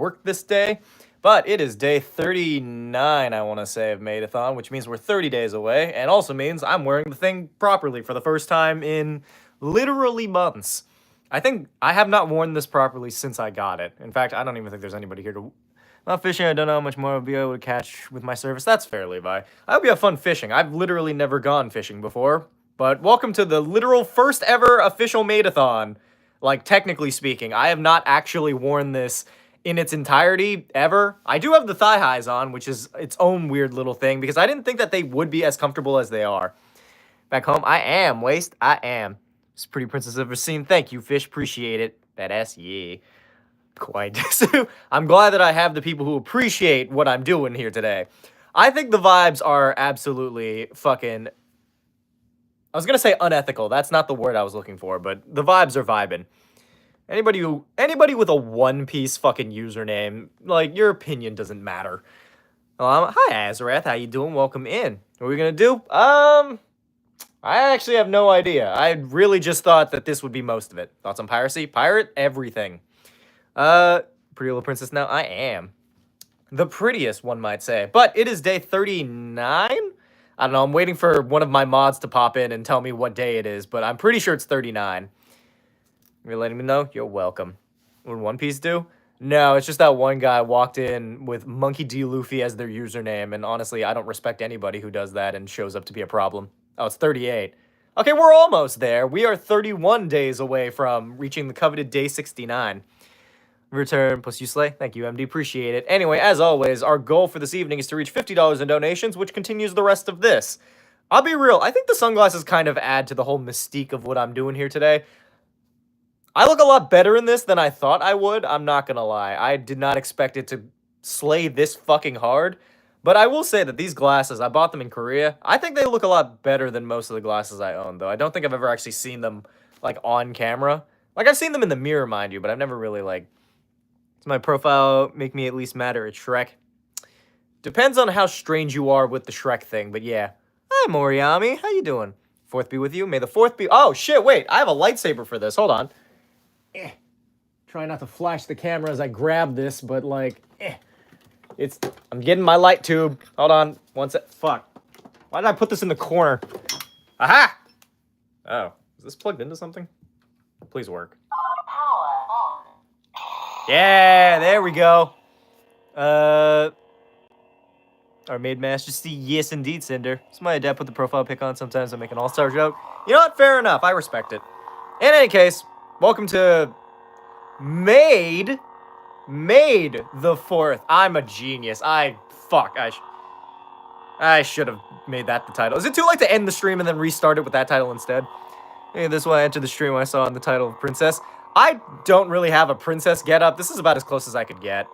work this day, but it is day 39, I want to say, of maidathon, which means we're 30 days away, and also means I'm wearing the thing properly for the first time in literally months. I think I have not worn this properly since I got it. In fact, I don't even think there's anybody here to... Not fishing, I don't know how much more I'll be able to catch with my service. That's fair, Levi. I hope you have fun fishing. I've literally never gone fishing before, but welcome to the literal first ever official maidathon. Like, technically speaking, I have not actually worn this in its entirety, ever. I do have the thigh highs on, which is its own weird little thing, because I didn't think that they would be as comfortable as they are. Back home, I am, Waste, I am. It's pretty princess I've ever seen. Thank you, fish, appreciate it. Badass, yeah. Quite. I'm glad that I have the people who appreciate what I'm doing here today. I think the vibes are absolutely fucking... I was gonna say unethical. That's not the word I was looking for, but the vibes are vibing. Anybody with a One Piece fucking username, like, your opinion doesn't matter. Hi Azarath, how you doing? Welcome in. What are we gonna do? I actually have no idea. I really just thought that this would be most of it. Thoughts on piracy? Pirate everything. Pretty little princess now? I am. The prettiest, one might say. But it is day 39? I don't know, I'm waiting for one of my mods to pop in and tell me what day it is, but I'm pretty sure it's 39. You're letting me know? You're welcome. What did One Piece do? No, it's just that one guy walked in with Monkey D. Luffy as their username, and honestly, I don't respect anybody who does that and shows up to be a problem. Oh, it's 38. Okay, we're almost there. We are 31 days away from reaching the coveted day 69. Return plus you slay. Thank you, MD. Appreciate it. Anyway, as always, our goal for this evening is to reach $50 in donations, which continues the rest of this. I'll be real. I think the sunglasses kind of add to the whole mystique of what I'm doing here today. I look a lot better in this than I thought I would. I'm not gonna lie. I did not expect it to slay this fucking hard. But I will say that these glasses, I bought them in Korea. I think they look a lot better than most of the glasses I own, though. I don't think I've ever actually seen them, like, on camera. Like, I've seen them in the mirror, mind you, but I've never really, like... Does my profile make me at least matter at Shrek? Depends on how strange you are with the Shrek thing, but yeah. Hi, Moriami. How you doing? Fourth be with you. May the fourth be... Oh, shit, wait. I have a lightsaber for this. Hold on. Try not to flash the camera as I grab this, but, like, I'm getting my light tube. Hold on. One sec. Fuck. Why did I put this in the corner? Aha! Oh. Is this plugged into something? Please work. Yeah, there we go. Our maid majesty, yes indeed, Cinder. So my dad put the profile pic on. Sometimes I make an all-star joke. You know what? Fair enough. I respect it. In any case, welcome to Maid the 4th. I'm a genius. I should have made that the title. Is it too late to end the stream and then restart it with that title instead? Hey, this is why I entered the stream when I saw on the title of Princess. I don't really have a princess getup. This is about as close as I could get.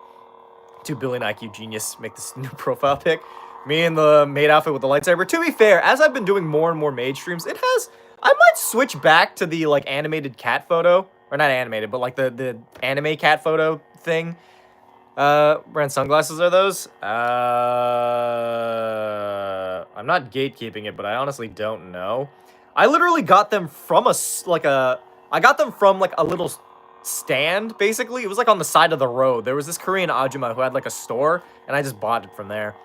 2 billion IQ genius. Make this new profile pic. Me in the maid outfit with the lightsaber. To be fair, as I've been doing more and more maid streams, it has... I might switch back to the, like, animated cat photo. Or not animated, but, like, the anime cat photo thing. Brand sunglasses are those? I'm not gatekeeping it, but I honestly don't know. I literally got them from I got them from, like, a little stand, basically. It was, like, on the side of the road. There was this Korean Ajumma who had, like, a store, and I just bought it from there.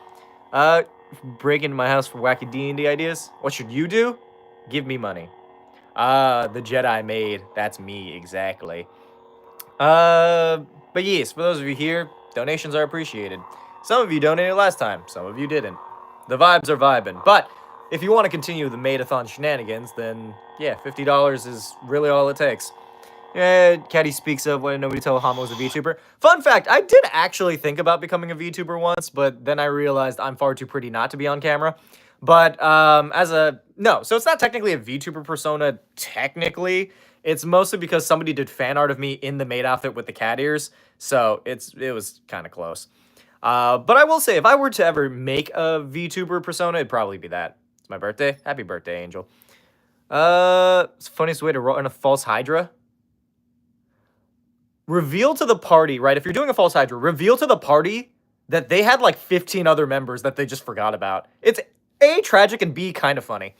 Break into my house for wacky D&D ideas. What should you do? Give me money. The Jedi maid. That's me, exactly. But yes, for those of you here, donations are appreciated. Some of you donated last time. Some of you didn't. The vibes are vibing. But... if you want to continue the maidathon shenanigans, then, yeah, $50 is really all it takes. Caddy speaks of when nobody told Hamo was a VTuber. Fun fact, I did actually think about becoming a VTuber once, but then I realized I'm far too pretty not to be on camera. But, no, so it's not technically a VTuber persona, technically. It's mostly because somebody did fan art of me in the maid outfit with the cat ears, so it was kind of close. But I will say, if I were to ever make a VTuber persona, it'd probably be that. My birthday? Happy birthday, Angel. It's the funniest way to run a false Hydra. Reveal to the party, right? If you're doing a false Hydra, reveal to the party that they had like 15 other members that they just forgot about. It's A, tragic, and B, kind of funny.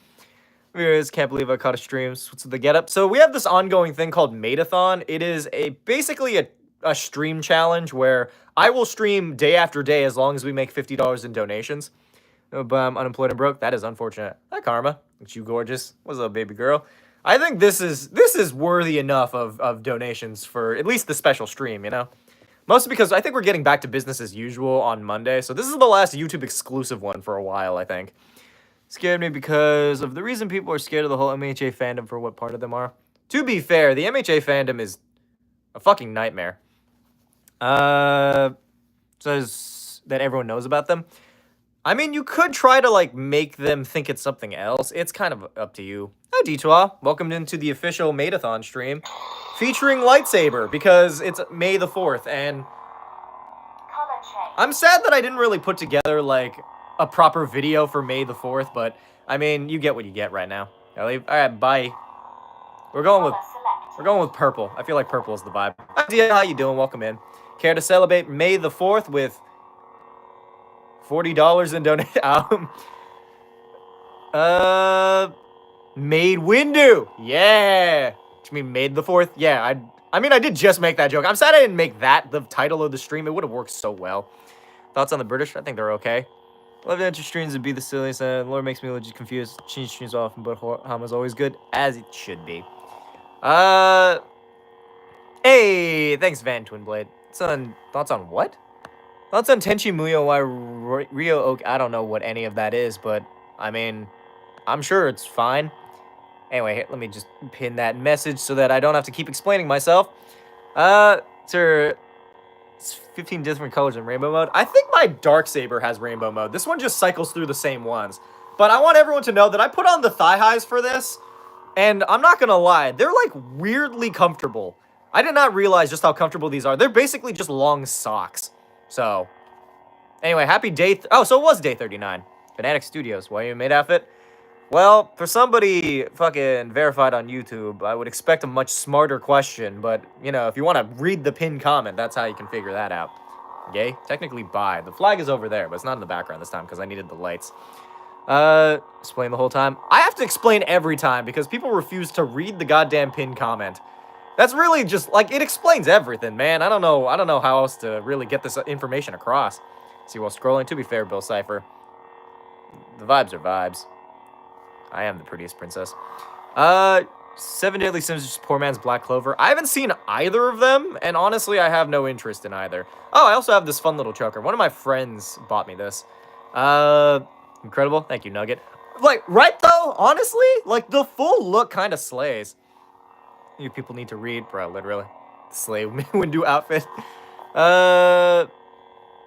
Anyways, can't believe I caught a stream. What's the getup? So we have this ongoing thing called Maidathon. It is basically a a stream challenge where I will stream day after day as long as we make $50 in donations. But I'm unemployed and broke. That is unfortunate. Hi, Karma. Aren't you gorgeous? What's up, baby girl? I think this is worthy enough of donations for at least the special stream, you know? Mostly because I think we're getting back to business as usual on Monday. So this is the last YouTube exclusive one for a while, I think. Scared me because of the reason people are scared of the whole MHA fandom for what part of them are. To be fair, the MHA fandom is a fucking nightmare. Says that everyone knows about them. I mean, you could try to, like, make them think it's something else. It's kind of up to you. Hi, Detois. Welcome into the official maidathon stream featuring lightsaber because it's May the 4th, and I'm sad that I didn't really put together, like, a proper video for May the 4th, but, I mean, you get what you get right now. I leave. All right, bye. We're going with purple. I feel like purple is the vibe. Hi, Dia, how you doing? Welcome in. Care to celebrate May the 4th with $40 in donation? Made Windu. Yeah. What you mean, made the 4th? Yeah, I mean, I did just make that joke. I'm sad I didn't make that the title of the stream. It would have worked so well. Thoughts on the British? I think they're okay. Love to enter streams and be the silliest, and Lord makes me legit confused. Change streams often, but Hama's always good, as it should be. Hey, thanks, Van Twinblade. Thoughts on what? Thoughts on Tenchi Muyo, why Rio Oak? I don't know what any of that is, but, I mean, I'm sure it's fine. Anyway, here, let me just pin that message so that I don't have to keep explaining myself. Sir, it's 15 different colors in rainbow mode. I think my Darksaber has rainbow mode. This one just cycles through the same ones. But I want everyone to know that I put on the thigh highs for this, and I'm not gonna lie, they're, like, weirdly comfortable. I did not realize just how comfortable these are. They're basically just long socks. So, anyway, happy day... Oh, so it was day 39. Fanatic Studios. Why you made outfit? Well, for somebody fucking verified on YouTube, I would expect a much smarter question. But, you know, if you want to read the pinned comment, that's how you can figure that out. Gay? Technically bi. The flag is over there, but it's not in the background this time because I needed the lights. Explain the whole time. I have to explain every time because people refuse to read the goddamn pinned comment. That's really just, like, it explains everything, man. I don't know how else to really get this information across. See, while scrolling, to be fair, Bill Cipher, the vibes are vibes. I am the prettiest princess. 7 Deadly Sins, just poor man's Black Clover. I haven't seen either of them, and honestly, I have no interest in either. Oh, I also have this fun little choker. One of my friends bought me this. Incredible. Thank you, Nugget. Like, right, though? Honestly? Like, the full look kind of slays. You people need to read, bro, literally. Slave Windu outfit.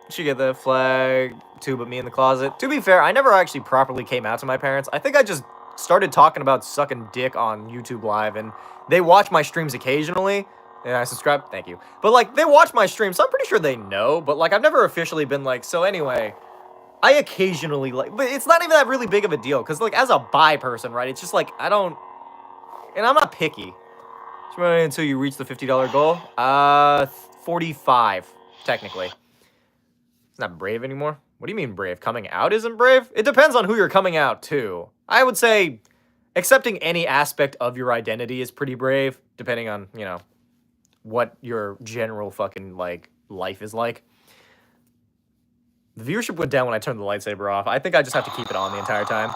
Should get the flag too, but me in the closet. To be fair, I never actually properly came out to my parents. I think I just started talking about sucking dick on YouTube Live, and they watch my streams occasionally. And I subscribe, thank you. But, like, they watch my streams, so I'm pretty sure they know. But, like, I've never officially been like, so anyway, I occasionally, like, but it's not even that really big of a deal. Because, like, as a bi person, right, it's just, like, I don't, and I'm not picky. Until you reach the $50 goal. 45, technically. It's not brave anymore. What do you mean brave? Coming out isn't brave? It depends on who you're coming out to. I would say accepting any aspect of your identity is pretty brave, depending on, you know, what your general fucking, like, life is like. The viewership went down when I turned the lightsaber off. I think I just have to keep it on the entire time.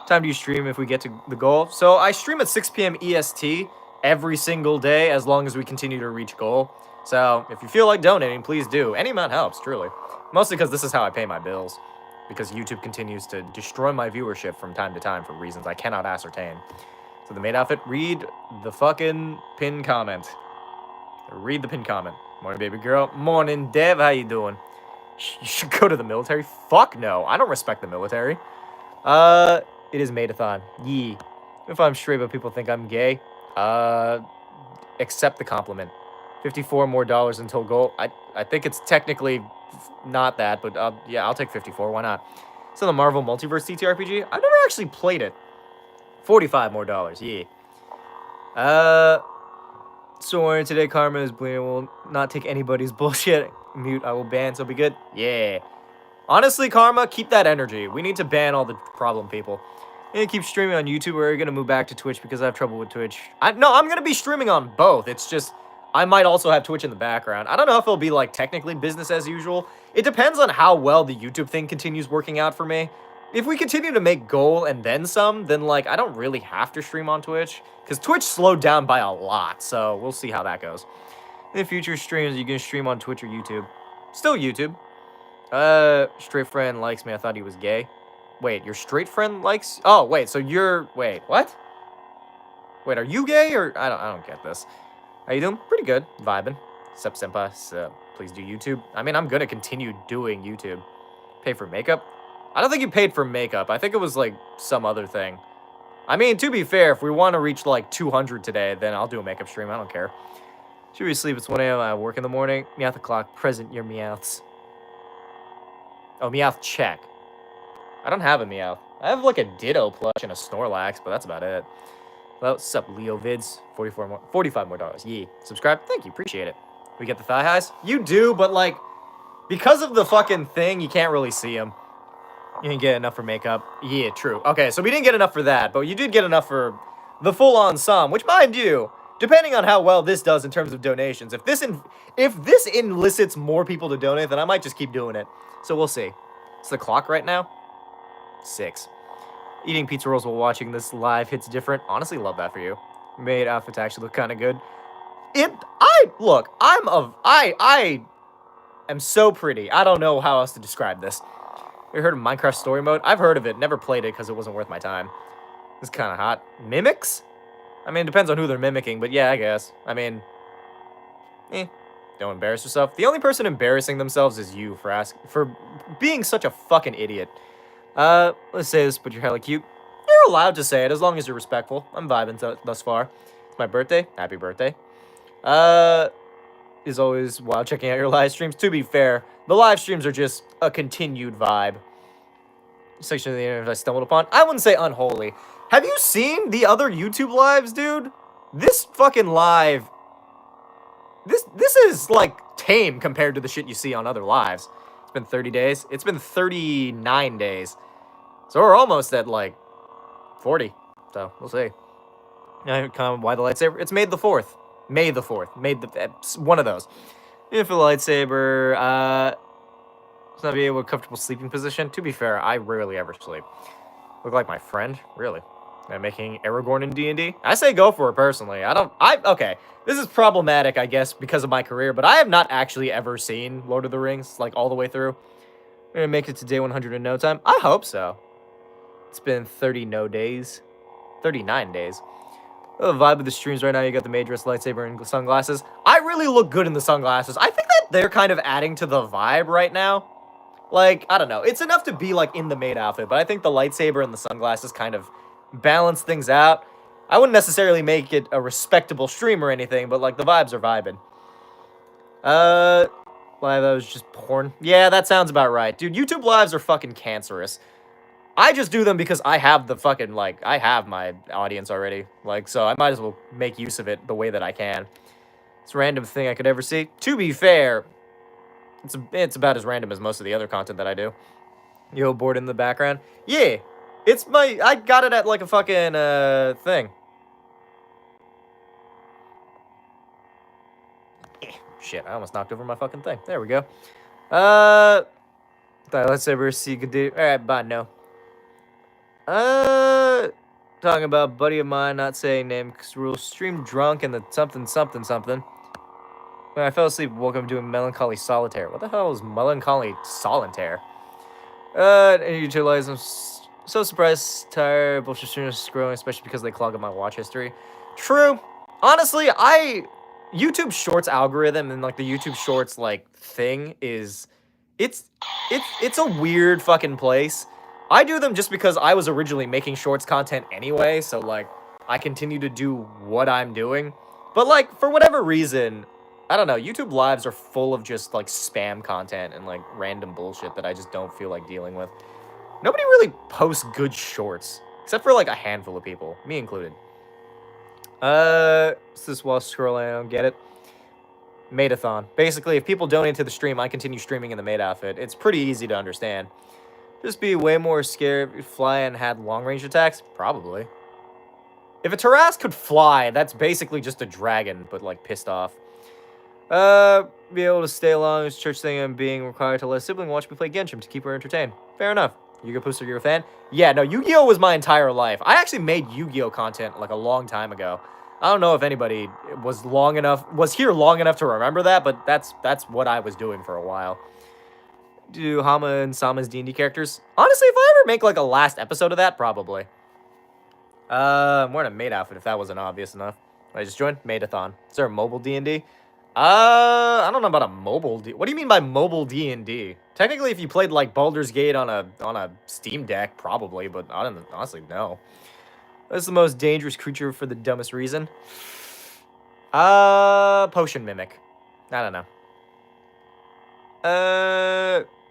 Time do you stream if we get to the goal? So I stream at 6 p.m. EST every single day as long as we continue to reach goal. So if you feel like donating, please do. Any amount helps, truly. Mostly because this is how I pay my bills. Because YouTube continues to destroy my viewership from time to time for reasons I cannot ascertain. So the maid outfit, read the fucking pinned comment. Read the pinned comment. Morning, baby girl. Morning, Dev. How you doing? You should go to the military? Fuck no. I don't respect the military. It is maidathon. Yee. If I'm straight, but people think I'm gay. Accept the compliment. $54 more until goal. I think it's technically not that, but yeah, I'll take 54. Why not? So the Marvel Multiverse TTRPG. I've never actually played it. $45 more. Yeah. So today Karma is bleeding. Will not take anybody's bullshit. Mute. I will ban. So be good. Yeah. Honestly, Karma, keep that energy. We need to ban all the problem people. And keep streaming on YouTube, or are you going to move back to Twitch because I have trouble with Twitch? No, I'm going to be streaming on both. It's just, I might also have Twitch in the background. I don't know if it'll be, like, technically business as usual. It depends on how well the YouTube thing continues working out for me. If we continue to make goal and then some, then, like, I don't really have to stream on Twitch. Because Twitch slowed down by a lot, so we'll see how that goes. In the future streams, you can stream on Twitch or YouTube. Still YouTube. Straight friend likes me. I thought he was gay. Wait, your straight friend likes... Oh, wait, so you're... Wait, what? Wait, are you gay or... I don't get this. How you doing? Pretty good. Vibing. Sup, senpai. So, please do YouTube. I mean, I'm gonna continue doing YouTube. Pay for makeup? I don't think you paid for makeup. I think it was, like, some other thing. I mean, to be fair, if we want to reach, like, 200 today, then I'll do a makeup stream. I don't care. Should we sleep? It's 1 a.m. I work in the morning. Meowth o'clock. Present your meowths. Oh, Meowth check. I don't have a Meowth. I have, like, a Ditto plush and a Snorlax, but that's about it. Well, sup, Leo Vids. 45 more dollars. Yee. Subscribe? Thank you. Appreciate it. We get the thigh highs? You do, but, like, because of the fucking thing, you can't really see them. You didn't get enough for makeup. Yeah, true. Okay, so we didn't get enough for that, but you did get enough for the full-on sum, which, mind you, depending on how well this does in terms of donations, if this elicits more people to donate, then I might just keep doing it. So we'll see. It's the clock right now? 6. Eating pizza rolls while watching this live hits different. Honestly, love that for you. Made outfits actually look kind of good. I am so pretty. I don't know how else to describe this. You heard of Minecraft Story Mode? I've heard of it. Never played it because it wasn't worth my time. It's kind of hot. Mimics? I mean, it depends on who they're mimicking, but yeah, I guess. I mean, don't embarrass yourself. The only person embarrassing themselves is you for being such a fucking idiot. Let's say this, but you're hella cute. You're allowed to say it as long as you're respectful. I'm vibing thus far. It's my birthday. Happy birthday. Is always while checking out your live streams. To be fair, the live streams are just a continued vibe. Section of the internet I stumbled upon. I wouldn't say unholy. Have you seen the other YouTube lives, dude? This fucking live... This is, like, tame compared to the shit you see on other lives. It's been 30 days. It's been 39 days. So we're almost at, like, 40. So, we'll see. Why the lightsaber? It's May the 4th. May the 4th. One of those. If a lightsaber, it's not be able to comfortable sleeping position. To be fair, I rarely ever sleep. Look like my friend? Really? Am I making Aragorn in D&D? I say go for it, personally. Okay. This is problematic, I guess, because of my career, but I have not actually ever seen Lord of the Rings, like, all the way through. I'm gonna make it to day 100 in no time. I hope so. It's been 39 days. Oh, the vibe of the streams right now, you got the maid dress, lightsaber, and sunglasses. I really look good in the sunglasses. I think that they're kind of adding to the vibe right now. Like, I don't know. It's enough to be, like, in the maid outfit, but I think the lightsaber and the sunglasses kind of balance things out. I wouldn't necessarily make it a respectable stream or anything, but, like, the vibes are vibing. Live, that was just porn. Yeah, that sounds about right. Dude, YouTube lives are fucking cancerous. I just do them because I have the fucking, like, I have my audience already. Like, so I might as well make use of it the way that I can. It's a random thing I could ever see. To be fair, it's about as random as most of the other content that I do. Yo, board in the background? Yeah, I got it at, like, a fucking, thing. Shit, I almost knocked over my fucking thing. There we go. Let's ever see good do. Alright, bye, no. Talking about a buddy of mine, not saying name, because we'll stream drunk and the something. When I fell asleep, woke up doing melancholy solitaire. What the hell is melancholy solitaire? And you realize I'm so surprised, tired, bullshit streamers scrolling, especially because they clog up my watch history. True. Honestly, YouTube Shorts algorithm and, like, the YouTube Shorts, like, thing is... It's a weird fucking place. I do them just because I was originally making Shorts content anyway, so, like, I continue to do what I'm doing. But, like, for whatever reason, I don't know, YouTube Lives are full of just, like, spam content and, like, random bullshit that I just don't feel like dealing with. Nobody really posts good Shorts, except for, like, a handful of people, me included. It's this while scrolling, I don't get it. Maidathon. Basically, if people donate to the stream, I continue streaming in the maid outfit. It's pretty easy to understand. Just be way more scared if you fly and had long-range attacks? Probably. If a Tarrasque could fly, that's basically just a dragon, but, like, pissed off. Be able to stay along as church thing and being required to let a sibling watch me play Genshin to keep her entertained. Fair enough. Yu-Gi-Oh! Booster, you're a fan? Yeah, no, Yu-Gi-Oh! Was my entire life. I actually made Yu-Gi-Oh! Content like a long time ago. I don't know if anybody was here long enough to remember that, but that's what I was doing for a while. Do Hama and Sama's D&D characters? Honestly, if I ever make like a last episode of that, probably. I'm wearing a maid outfit if that wasn't obvious enough. I just joined Maidathon. Is there a mobile D&D? I don't know about a mobile D. What do you mean by mobile D&D? Technically, if you played like Baldur's Gate on a Steam Deck, probably, but I don't honestly know. What's the most dangerous creature for the dumbest reason? Potion mimic. I don't know.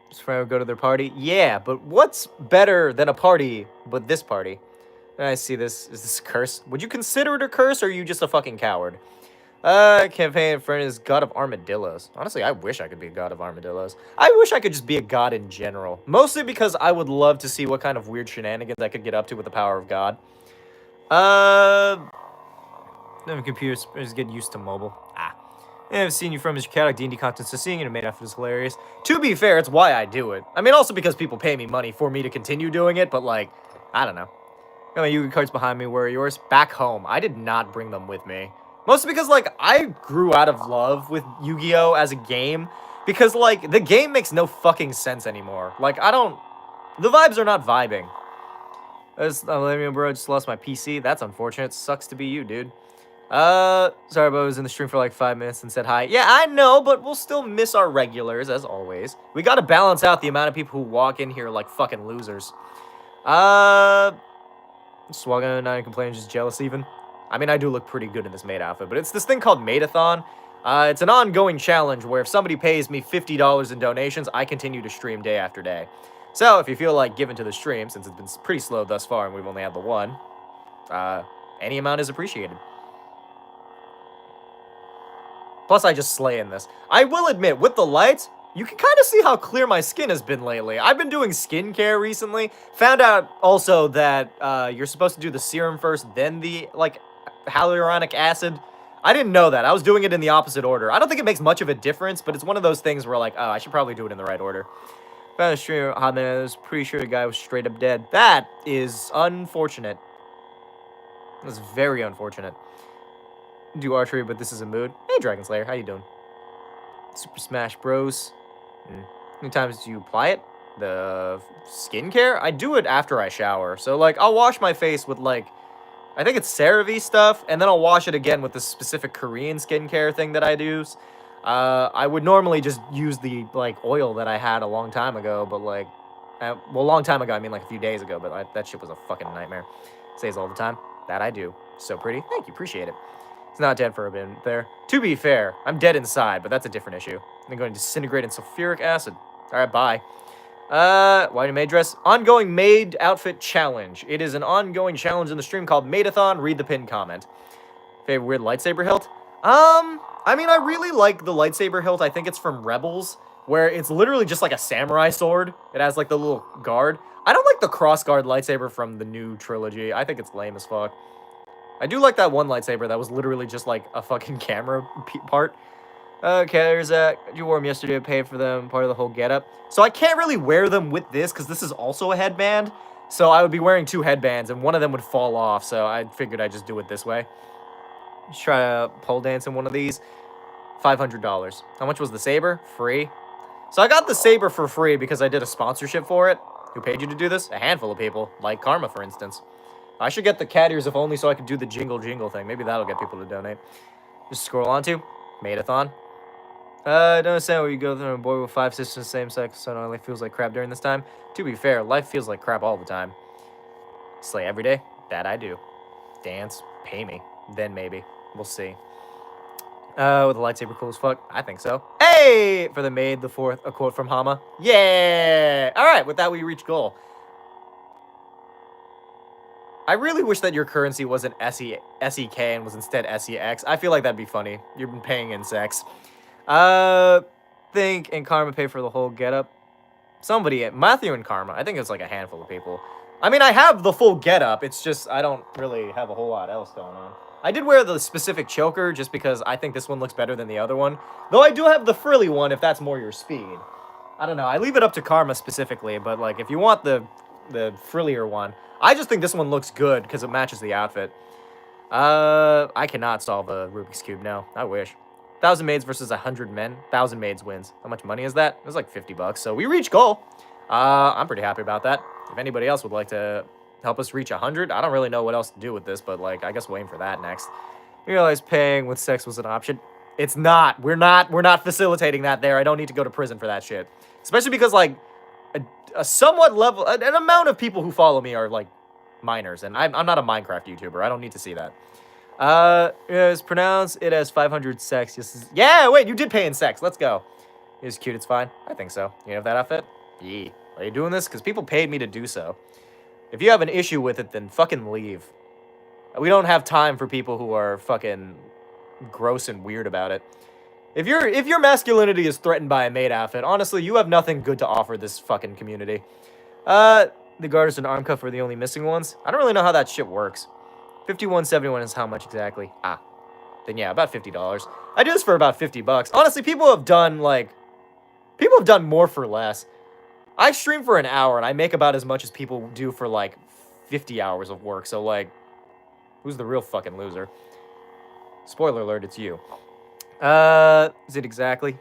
Just friend would go to their party. Yeah, but what's better than a party but this party? I see this. Is this a curse? Would you consider it a curse, or are you just a fucking coward? Campaign friend is god of armadillos. Honestly, I wish I could be a god of armadillos. I wish I could just be a god in general. Mostly because I would love to see what kind of weird shenanigans I could get up to with the power of God. Computers get used to mobile. I've seen you from his chaotic D&D content, so seeing it made after is hilarious. To be fair, it's why I do it. I mean, also because people pay me money for me to continue doing it, but like, I don't know. Got my Yu-Gi-Oh! Cards behind me. Where are yours? Back home. I did not bring them with me. Mostly because, like, I grew out of love with Yu-Gi-Oh! As a game. Because, like, the game makes no fucking sense anymore. Like, the vibes are not vibing. I'm bro, I just lost my PC. That's unfortunate. Sucks to be you, dude. Sorry, but I was in the stream for like 5 minutes and said hi. Yeah, I know, but we'll still miss our regulars, as always. We gotta balance out the amount of people who walk in here like fucking losers. Just walking in and complaining, just jealous even. I mean, I do look pretty good in this maid outfit, but it's this thing called Maidathon. It's an ongoing challenge where if somebody pays me $50 in donations, I continue to stream day after day. So, if you feel like giving to the stream, since it's been pretty slow thus far and we've only had the one, any amount is appreciated. Plus, I just slay in this. I will admit, with the lights, you can kind of see how clear my skin has been lately. I've been doing skincare recently. Found out also that you're supposed to do the serum first, then the, like, hyaluronic acid. I didn't know that. I was doing it in the opposite order. I don't think it makes much of a difference, but it's one of those things where, like, oh, I should probably do it in the right order. Found a streamer, I was pretty sure the guy was straight up dead. That is unfortunate. That's very unfortunate. Do archery, but this is a mood. Hey, Dragon Slayer, how you doing? Super Smash Bros. How many times do you apply it? The skincare? I do it after I shower. So, like, I'll wash my face with, like, I think it's CeraVe stuff, and then I'll wash it again with this specific Korean skincare thing that I use. I would normally just use the, like, oil that I had a long time ago, but, like, well, a long time ago, I mean, like, a few days ago, but that shit was a fucking nightmare. Says all the time. That I do. So pretty. Thank you, appreciate it. It's not dead for a bit there. To be fair, I'm dead inside, but that's a different issue. I'm going to disintegrate in sulfuric acid. Alright, bye. Why do maid dress? Ongoing maid outfit challenge. It is an ongoing challenge in the stream called Maidathon. Read the pinned comment. Favorite weird lightsaber hilt? I mean, I really like the lightsaber hilt. I think it's from Rebels, where it's literally just like a samurai sword. It has like the little guard. I don't like the cross-guard lightsaber from the new trilogy. I think it's lame as fuck. I do like that one lightsaber that was literally just like a fucking camera part. Okay, there's that. You wore them yesterday, paid for them, part of the whole getup. So I can't really wear them with this because this is also a headband. So I would be wearing two headbands and one of them would fall off. So I figured I'd just do it this way. Just try to pole dance in one of these. $500. How much was the saber? Free. So I got the saber for free because I did a sponsorship for it. Who paid you to do this? A handful of people, like Karma, for instance. I should get the cat ears if only so I could do the jingle jingle thing. Maybe that'll get people to donate. Just scroll on to Maidathon. I don't understand where you go through a boy with 5 sisters of the same sex, so it only feels like crap during this time. To be fair, life feels like crap all the time. Slay every day? That I do. Dance, pay me. Then maybe. We'll see. With a lightsaber cool as fuck? I think so. Hey! For the maid, the fourth, a quote from Hama. Yeah! Alright, with that we reach goal. I really wish that your currency wasn't SEK and was instead SEX. I feel like that'd be funny. You've been paying in sex. Think and Karma pay for the whole getup. Somebody, Matthew and Karma. I think it's like a handful of people. I mean, I have the full getup. It's just I don't really have a whole lot else going on. I did wear the specific choker just because I think this one looks better than the other one. Though I do have the frilly one if that's more your speed. I don't know. I leave it up to Karma specifically, but like if you want the frillier one, I just think this one looks good because it matches the outfit. I cannot solve a Rubik's Cube now. I wish. 1,000 maids versus 100 men. 1,000 maids wins. How much money is that? It was like 50 bucks. So we reached goal. I'm pretty happy about that. If anybody else would like to help us reach 100, I don't really know what else to do with this, but like I guess waiting for that next. We realized paying with sex was an option. It's not. We're not facilitating that there. I don't need to go to prison for that shit. Especially because like a somewhat level, an amount of people who follow me are like minors, and I'm not a Minecraft YouTuber. I don't need to see that. It's pronounced it as 500 sex. Yes, yeah, wait, you did pay in sex. Let's go. It's cute, it's fine. I think so. You have that outfit? Yeah. Are you doing this? Because people paid me to do so. If you have an issue with it, then fucking leave. We don't have time for people who are fucking gross and weird about it. If your masculinity is threatened by a maid outfit, honestly, you have nothing good to offer this fucking community. The garters and arm cuff are the only missing ones. I don't really know how that shit works. 51.71 is how much exactly? Then yeah, about $50. I do this for about 50 bucks. Honestly, people have done more for less. I stream for an hour and I make about as much as people do for like 50 hours of work. So like, who's the real fucking loser? Spoiler alert, it's you. Is it exactly?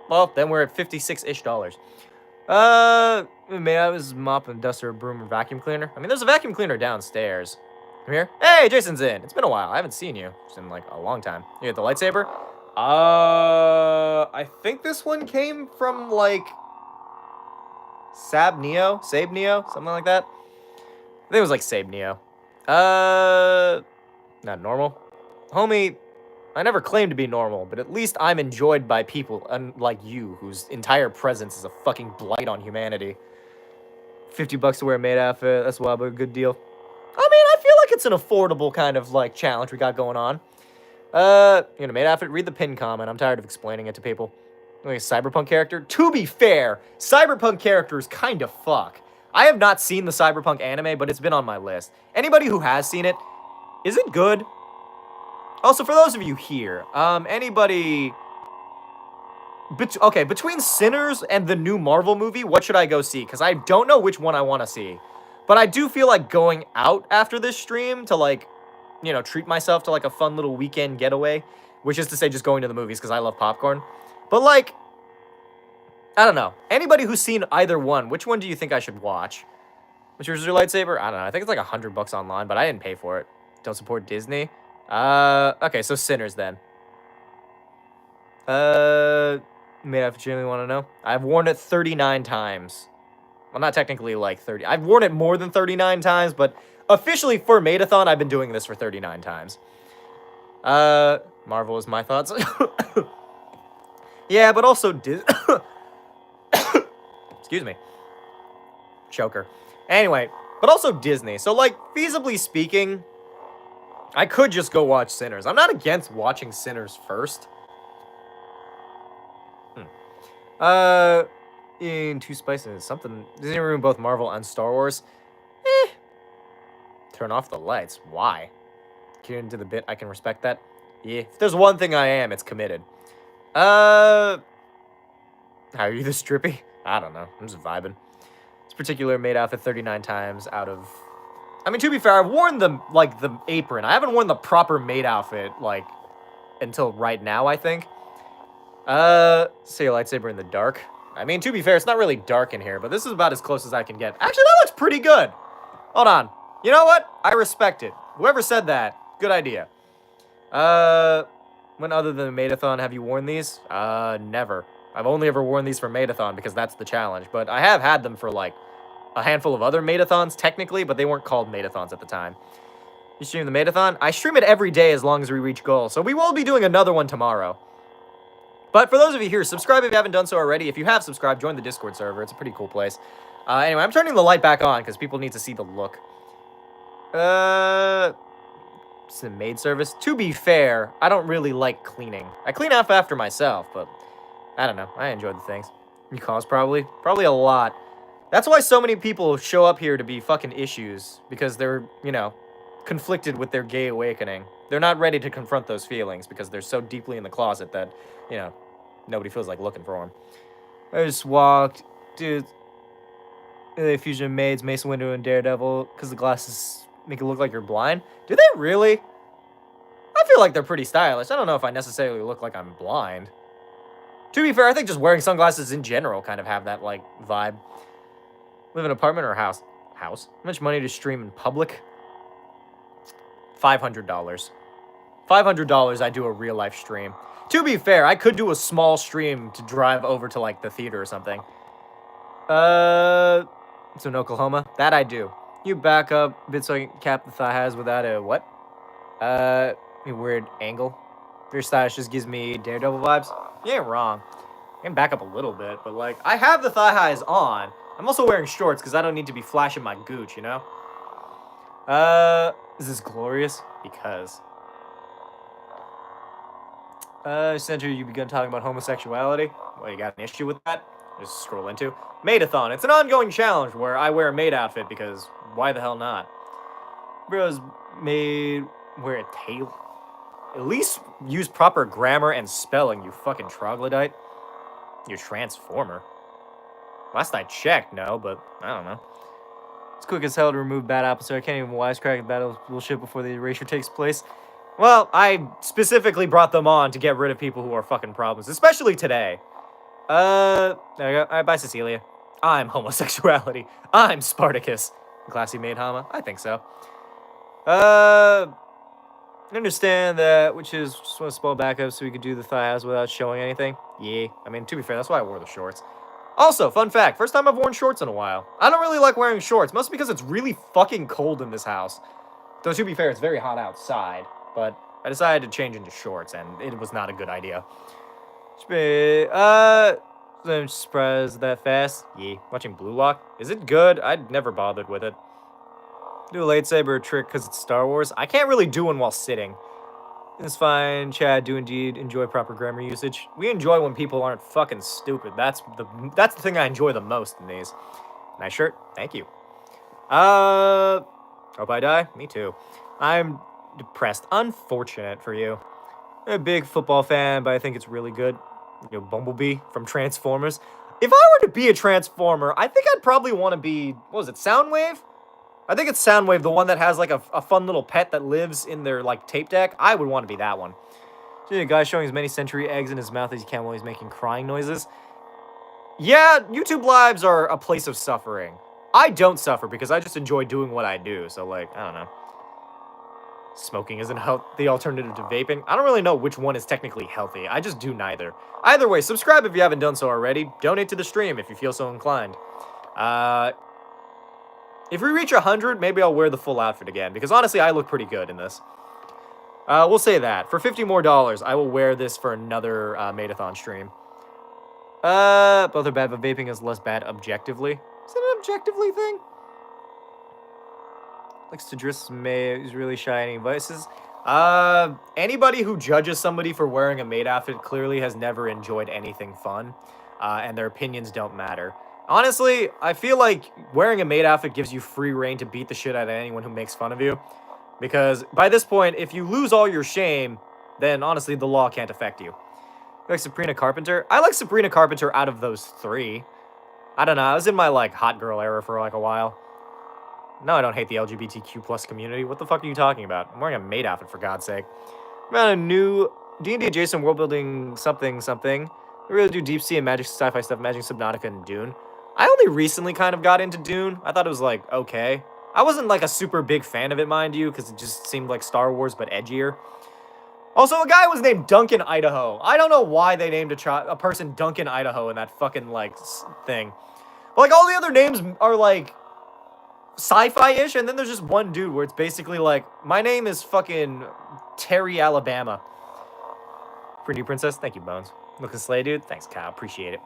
Well, then we're at 56-ish dollars. May I was mop and duster, broom, or vacuum cleaner? I mean, there's a vacuum cleaner downstairs. Come here. Hey, Jason's in. It's been a while. I haven't seen you. It's in like a long time. You got the lightsaber? I think this one came from like Sabe Neo, something like that. I think it was like Sabe Neo. Not normal. Homie, I never claimed to be normal, but at least I'm enjoyed by people unlike you, whose entire presence is a fucking blight on humanity. 50 bucks to wear a maid outfit, that's wild, but a good deal. I mean, I feel like it's an affordable kind of, like, challenge we got going on. You know, maid outfit, read the pin comment. I'm tired of explaining it to people. Like a cyberpunk character? To be fair, cyberpunk characters kind of fuck. I have not seen the cyberpunk anime, but it's been on my list. Anybody who has seen it, is it good? Also, for those of you here, anybody... Okay, between Sinners and the new Marvel movie, what should I go see? Because I don't know which one I want to see. But I do feel like going out after this stream to, like, you know, treat myself to, like, a fun little weekend getaway. Which is to say just going to the movies, because I love popcorn. But, like, I don't know. Anybody who's seen either one, which one do you think I should watch? Which is your lightsaber? I don't know. I think it's like $100 online, but I didn't pay for it. Don't support Disney? Okay, so Sinners then. May I genuinely want to know? I've worn it 39 times. Well, not technically like 30. I've worn it more than 39 times, but officially for Maidathon, I've been doing this for 39 times. Marvel is my thoughts. Yeah, but also excuse me. Choker. Anyway, but also Disney. So, like, feasibly speaking, I could just go watch Sinners. I'm not against watching Sinners first. In Two Spices, something. Disney ruin both Marvel and Star Wars. Turn off the lights. Why? Get into the bit. I can respect that. Yeah. If there's one thing I am, it's committed. How are you this drippy? I don't know. I'm just vibing. This particular maid outfit 39 times out of... I mean, to be fair, I've worn the apron. I haven't worn the proper maid outfit, like, until right now, I think. Say your lightsaber in the dark. I mean, to be fair, it's not really dark in here, but this is about as close as I can get. Actually, that looks pretty good. Hold on. You know what? I respect it. Whoever said that, good idea. When other than Maidathon have you worn these? Never. I've only ever worn these for Maidathon because that's the challenge, but I have had them for, like, a handful of other Maidathons, technically, but they weren't called Maidathons at the time. You stream the Maidathon? I stream it every day as long as we reach goal, so we will be doing another one tomorrow. But for those of you here, subscribe if you haven't done so already. If you have subscribed, join the Discord server. It's a pretty cool place. Anyway, I'm turning the light back on because people need to see the look. It's a maid service. To be fair, I don't really like cleaning. I clean up after myself, but I don't know. I enjoy the things. You cause probably a lot. That's why so many people show up here to be fucking issues, because they're, you know, conflicted with their gay awakening. They're not ready to confront those feelings because they're so deeply in the closet that, you know, nobody feels like looking for them. I just walked, dude. The fusion of Maids, Mason Windu, and Daredevil, because the glasses make it look like you're blind. Do they really? I feel like they're pretty stylish. I don't know if I necessarily look like I'm blind. To be fair, I think just wearing sunglasses in general kind of have that, like, vibe. Live in an apartment or a house? House? How much money to stream in public? $500. $500 I do a real-life stream. To be fair, I could do a small stream to drive over to, like, the theater or something. It's in Oklahoma. That I do. You back up a bit so I can cap the thigh highs without a what? A weird angle. Your stylish just gives me Daredevil vibes. You ain't wrong. I can back up a little bit, but like, I have the thigh highs on. I'm also wearing shorts because I don't need to be flashing my gooch, you know? Is this glorious? Because. Center, you begun talking about homosexuality. Well, you got an issue with that? Just scroll into Maidathon. It's an ongoing challenge where I wear a maid outfit because why the hell not? Bros made wear a tail. At least use proper grammar and spelling, you fucking troglodyte. You transformer. Last I checked, no, but I don't know. It's quick as hell to remove bad apples, so I can't even wisecrack at battle bullshit before the erasure takes place. Well, I specifically brought them on to get rid of people who are fucking problems, especially today. There we go. Alright, bye, Cecilia. I'm homosexuality. I'm Spartacus. Classy maid Hama? I think so. I understand that, which is just want to spell back up so we could do the thighs without showing anything. Yeah, I mean, to be fair, that's why I wore the shorts. Also, fun fact, first time I've worn shorts in a while. I don't really like wearing shorts, mostly because it's really fucking cold in this house. Though, to be fair, it's very hot outside, but I decided to change into shorts, and it was not a good idea. I'm surprised that fast. Yeah, watching Blue Lock. Is it good? I'd never bothered with it. Do a lightsaber trick because it's Star Wars. I can't really do one while sitting. It's fine, Chad. Do indeed enjoy proper grammar usage. We enjoy when people aren't fucking stupid. That's the thing I enjoy the most in these. Nice shirt. Thank you. Hope I die. Me too. I'm depressed. Unfortunate for you. I'm a big football fan, but I think it's really good. You know, Bumblebee from Transformers. If I were to be a Transformer, I think I'd probably want to be, what was it, Soundwave? I think it's Soundwave, the one that has like a fun little pet that lives in their like tape deck. I would want to be that one. See a guy showing as many century eggs in his mouth as he can while he's making crying noises. Yeah, YouTube lives are a place of suffering. I don't suffer because I just enjoy doing what I do. So like, I don't know. Smoking isn't the alternative to vaping. I don't really know which one is technically healthy. I just do neither. Either way, subscribe if you haven't done so already. Donate to the stream if you feel so inclined. If we reach 100, maybe I'll wear the full outfit again. Because honestly, I look pretty good in this. We'll say that. For $50 more, I will wear this for another Maidathon stream. Both are bad, but vaping is less bad objectively. Is it an objectively thing? Likes to dress is really shiny vices. Anybody who judges somebody for wearing a maid outfit clearly has never enjoyed anything fun. And their opinions don't matter. Honestly, I feel like wearing a maid outfit gives you free reign to beat the shit out of anyone who makes fun of you. Because by this point, if you lose all your shame, then honestly, the law can't affect you. You like Sabrina Carpenter? I like Sabrina Carpenter out of those three. I don't know, I was in my, like, hot girl era for, like, a while. No, I don't hate the LGBTQ plus community. What the fuck are you talking about? I'm wearing a maid outfit, for God's sake. I'm on a new D&D adjacent world building something. I really do deep sea and magic sci-fi stuff, Magic Subnautica and Dune. I only recently kind of got into Dune. I thought it was, like, okay. I wasn't, like, a super big fan of it, mind you, because it just seemed like Star Wars, but edgier. Also, a guy was named Duncan Idaho. I don't know why they named a person Duncan Idaho in that fucking, like, thing. But, like, all the other names are, like, sci-fi-ish, and then there's just one dude where it's basically, like, my name is fucking Terry, Alabama. Pretty princess? Thank you, Bones. Looking slay, dude? Thanks, Kyle. Appreciate it.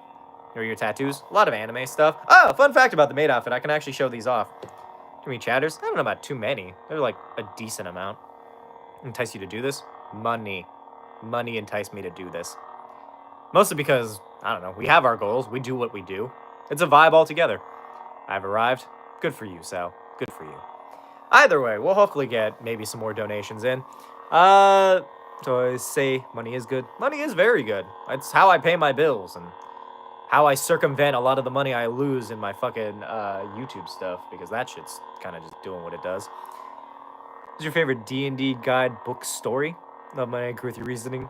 Here are your tattoos. A lot of anime stuff. Oh, fun fact about the maid outfit. I can actually show these off. Too many chatters? I don't know about too many. They're like a decent amount. Entice you to do this? Money. Money enticed me to do this. Mostly because, I don't know, we have our goals. We do what we do. It's a vibe altogether. I've arrived. Good for you, Sal. Good for you. Either way, we'll hopefully get maybe some more donations in. So I say money is good. Money is very good. It's how I pay my bills and how I circumvent a lot of the money I lose in my fucking YouTube stuff, because that shit's kind of just doing what it does. What's your favorite D&D guide book story? Love my agree with your reasoning.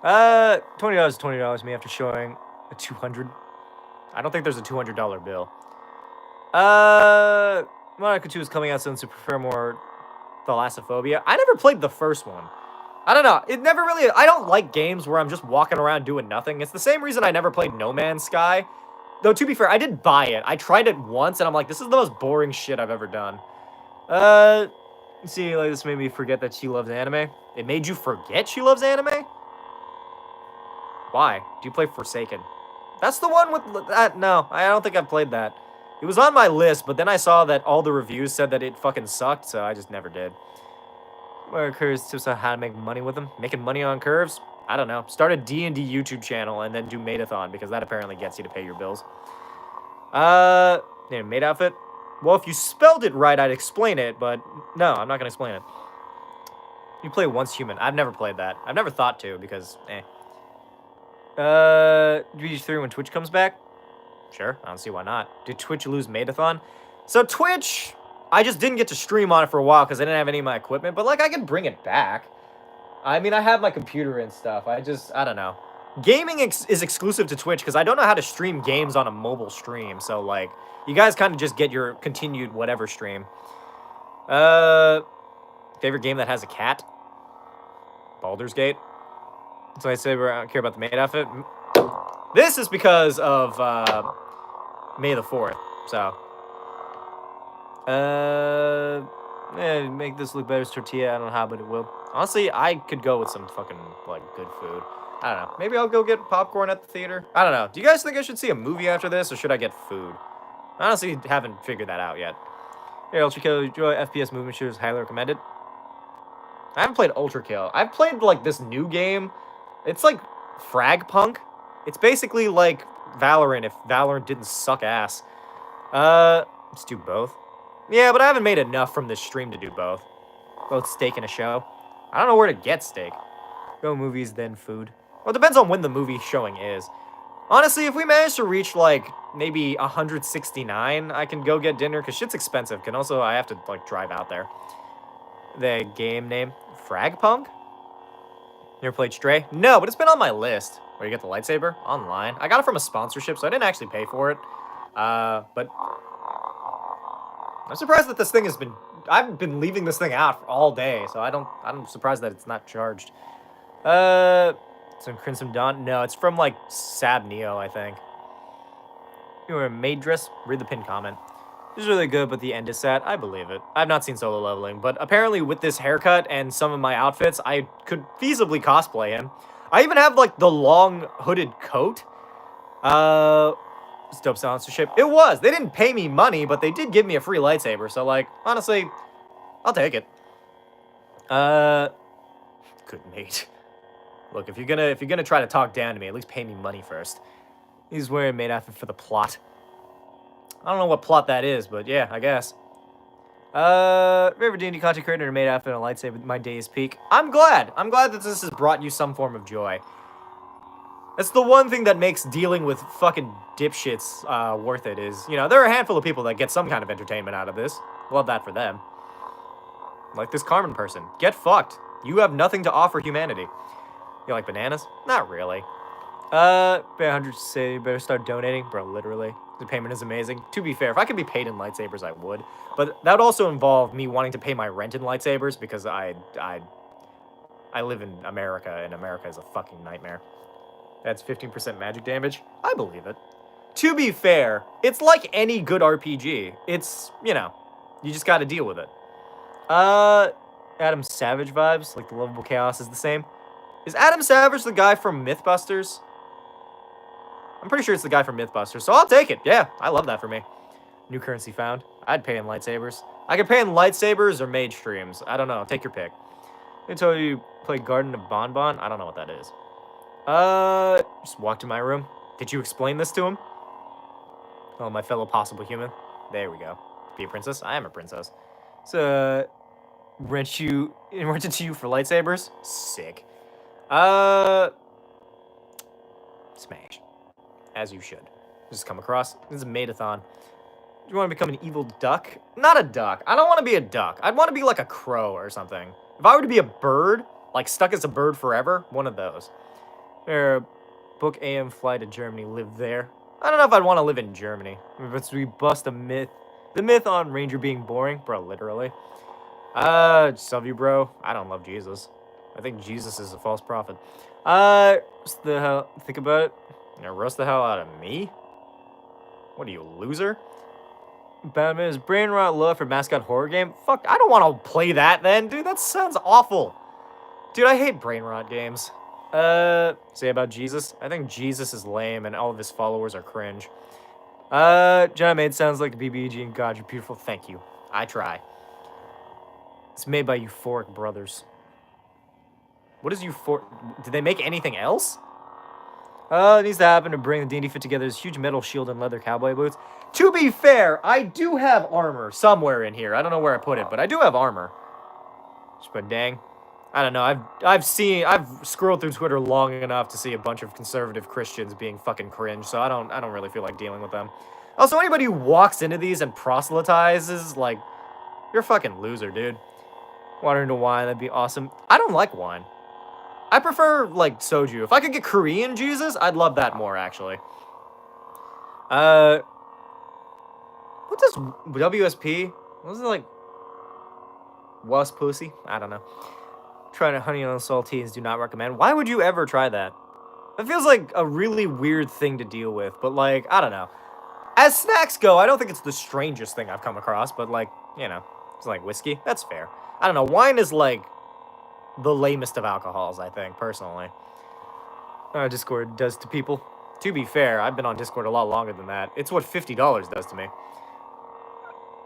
$20 is $20 me after showing a 200. I don't think there's a $200 bill. Monaco 2 is coming out soon, so prefer more Thalassophobia. I never played the first one. I don't know. It never really... I don't like games where I'm just walking around doing nothing. It's the same reason I never played No Man's Sky. Though, to be fair, I did buy it. I tried it once, and I'm like, this is the most boring shit I've ever done. See, like, this made me forget that she loves anime. It made you forget she loves anime? Why? Do you play Forsaken? That's the one with... that. No, I don't think I've played that. It was on my list, but then I saw that all the reviews said that it fucking sucked, so I just never did. What are Curve's tips on how to make money with them? Making money on Curves? I don't know. Start a D&D YouTube channel and then do maidathon, because that apparently gets you to pay your bills. Maid outfit? Well, if you spelled it right, I'd explain it, but no, I'm not gonna explain it. You play Once Human. I've never played that. I've never thought to, because, GG3 when Twitch comes back? Sure, I don't see why not. Did Twitch lose maidathon? So Twitch... I just didn't get to stream on it for a while because I didn't have any of my equipment, but, like, I can bring it back. I mean, I have my computer and stuff. I don't know. Gaming is exclusive to Twitch because I don't know how to stream games on a mobile stream, so, like, you guys kind of just get your continued whatever stream. Favorite game that has a cat? Baldur's Gate. So I say I don't care about the maid outfit. This is because of, May the 4th, so... make this look better as tortilla. I don't know how, but it will. Honestly, I could go with some fucking, like, good food. I don't know. Maybe I'll go get popcorn at the theater. I don't know. Do you guys think I should see a movie after this, or should I get food? I honestly haven't figured that out yet. Hey, Ultra Kill, enjoy FPS movement shooters, highly recommended. I haven't played Ultra Kill. I've played, like, this new game. It's like Frag Punk. It's basically like Valorant if Valorant didn't suck ass. Let's do both. Yeah, but I haven't made enough from this stream to do both. Both steak and a show. I don't know where to get steak. Go movies, then food. Well, it depends on when the movie showing is. Honestly, if we manage to reach, like, maybe 169, I can go get dinner, because shit's expensive. I have to, like, drive out there. The game name? Fragpunk? You ever played Stray? No, but it's been on my list. Where you get the lightsaber? Online. I got it from a sponsorship, so I didn't actually pay for it. But... I'm surprised that this thing has been... I've been leaving this thing out all day, so I'm surprised that it's not charged. Some Crimson Dawn? No, it's from, like, Sab Neo, I think. You wear a maid dress? Read the pinned comment. This is really good, but the end is sad. I believe it. I've not seen Solo Leveling, but apparently with this haircut and some of my outfits, I could feasibly cosplay him. I even have, like, the long hooded coat. It's dope sponsorship. It was. They didn't pay me money, but they did give me a free lightsaber. So, like, honestly, I'll take it. Good mate. Look, if you're gonna try to talk down to me, at least pay me money first. He's wearing maid outfit for the plot. I don't know what plot that is, but yeah, I guess. Favorite D&D content creator maid outfit and a lightsaber. My day is peak. I'm glad. I'm glad that this has brought you some form of joy. That's the one thing that makes dealing with fucking dipshits worth it is, you know, there are a handful of people that get some kind of entertainment out of this. Love that for them. Like this Carmen person. Get fucked. You have nothing to offer humanity. You like bananas? Not really. 100 say you better start donating. Bro, literally. The payment is amazing. To be fair, if I could be paid in lightsabers, I would. But that would also involve me wanting to pay my rent in lightsabers because I live in America, and America is a fucking nightmare. That's 15% magic damage. I believe it. To be fair, it's like any good RPG. It's, you know, you just gotta deal with it. Adam Savage vibes, like the lovable chaos is the same. Is Adam Savage the guy from Mythbusters? I'm pretty sure it's the guy from Mythbusters, so I'll take it. Yeah, I love that for me. New currency found. I'd pay in lightsabers. I could pay in lightsabers or mage streams. I don't know. Take your pick. I told you play Garden of Bonbon. I don't know what that is. Just walked to my room. Did you explain this to him? Oh, my fellow possible human. There we go. Be a princess? I am a princess. So, rent it to you for lightsabers? Sick. Smash. As you should. Just come across. This is a maidathon. Do you want to become an evil duck? Not a duck. I don't want to be a duck. I'd want to be like a crow or something. If I were to be a bird, like stuck as a bird forever, one of those. Book AM fly to Germany, live there. I don't know if I'd want to live in Germany. But we bust a myth. The myth on Ranger being boring. Bro, literally. Just love you, bro. I don't love Jesus. I think Jesus is a false prophet. What the hell? Think about it. You're gonna roast the hell out of me? What are you, a loser? Batman is brain rot love for mascot horror game? Fuck, I don't want to play that then, dude. That sounds awful. Dude, I hate brain rot games. Say about Jesus? I think Jesus is lame and all of his followers are cringe. John Maid sounds like a BBG and God, you're beautiful. Thank you. I try. It's made by Euphoric Brothers. What is Euphoric? Did they make anything else? It needs to happen to bring the D&D fit together. This huge metal shield and leather cowboy boots. To be fair, I do have armor somewhere in here. I don't know where I put it, but I do have armor. But dang. I don't know. I've scrolled through Twitter long enough to see a bunch of conservative Christians being fucking cringe, so I don't really feel like dealing with them. Also, anybody who walks into these and proselytizes, like, you're a fucking loser, dude. Water into wine, that'd be awesome. I don't like wine. I prefer, like, soju. If I could get Korean Jesus, I'd love that more, actually. What does WSP? What is it, like? Was pussy? I don't know. Trying to honey on saltines, do not recommend. Why would you ever try that? It feels like a really weird thing to deal with, but, like, I don't know. As snacks go, I don't think it's the strangest thing I've come across, but, like, you know, it's like whiskey. That's fair. I don't know. Wine is, like, the lamest of alcohols, I think, personally. Discord does to people. To be fair, I've been on Discord a lot longer than that. It's what $50 does to me.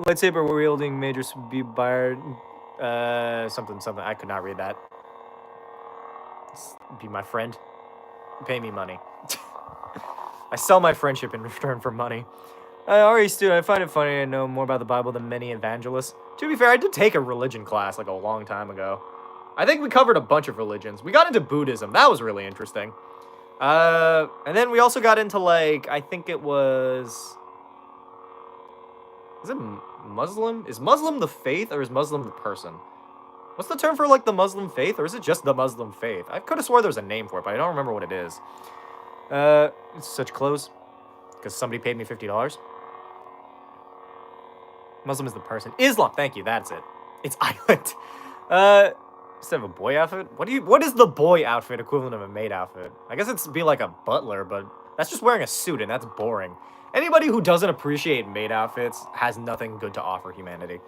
Lightsaber wielding major be buyer. Something. I could not read that. Be my friend. Pay me money. I sell my friendship in return for money. Alright, student, I find it funny I know more about the Bible than many evangelists. To be fair, I did take a religion class like a long time ago. I think we covered a bunch of religions. We got into Buddhism. That was really interesting. And then we also got into, like, I think it was... Is it Muslim? Is Muslim the faith or is Muslim the person? What's the term for, like, the Muslim faith? Or is it just the Muslim faith? I could have swore there was a name for it, but I don't remember what it is. It's such clothes. Because somebody paid me $50. Muslim is the person. Islam, thank you, that's it. It's island. Instead of a boy outfit? What is the boy outfit equivalent of a maid outfit? I guess it'd be like a butler, but that's just wearing a suit, and that's boring. Anybody who doesn't appreciate maid outfits has nothing good to offer humanity.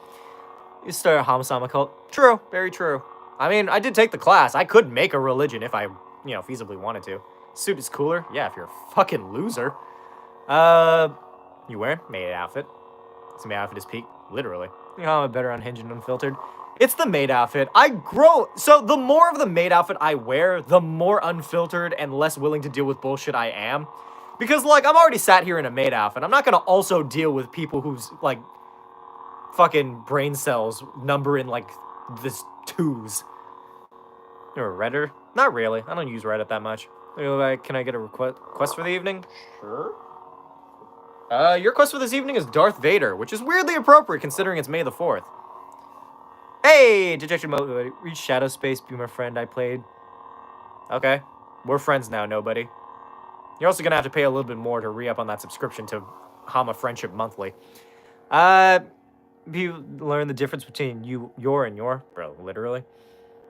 You start a Hamasamakun. True, very true. I mean, I did take the class. I could make a religion if I, feasibly wanted to. Suit is cooler? Yeah, if you're a fucking loser. You wearing? Maid outfit. This maid outfit is peak. Literally. I'm better unhinged and unfiltered. It's the maid outfit. So the more of the maid outfit I wear, the more unfiltered and less willing to deal with bullshit I am. Because, like, I'm already sat here in a maid outfit. I'm not gonna also deal with people whose, like, fucking brain cells number in, like, this twos. You're a Redditor? Not really. I don't use Reddit that much. Can I get a request for the evening? Sure. Your quest for this evening is Darth Vader, which is weirdly appropriate considering it's May the 4th. Hey, dejection mode. Reach shadow space. Be my friend. I played. Okay, we're friends now. Nobody. You're also gonna have to pay a little bit more to re-up on that subscription to Hama Friendship Monthly. You learn the difference between your, and your, bro. Literally.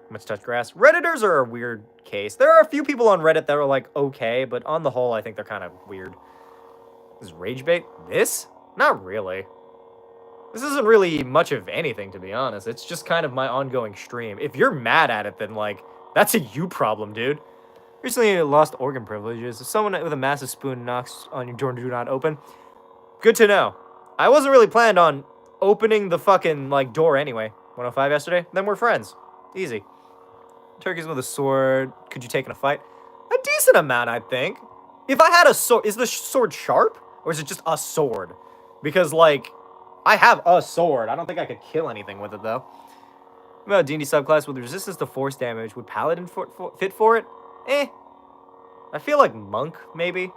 Much touch grass. Redditors are a weird case. There are a few people on Reddit that are like okay, but on the whole, I think they're kind of weird. This is rage bait. This? Not really. This isn't really much of anything, to be honest. It's just kind of my ongoing stream. If you're mad at it, then, like, that's a you problem, dude. Recently lost organ privileges. If someone with a massive spoon knocks on your door and do not open, good to know. I wasn't really planned on opening the fucking, like, door anyway. 105 yesterday? Then we're friends. Easy. Turkeys with a sword. Could you take in a fight? A decent amount, I think. If I had a sword... Is the sword sharp? Or is it just a sword? Because, like... I have a sword. I don't think I could kill anything with it, though. About D&D subclass with resistance to force damage. Would Paladin fit for it? Eh. I feel like Monk, maybe.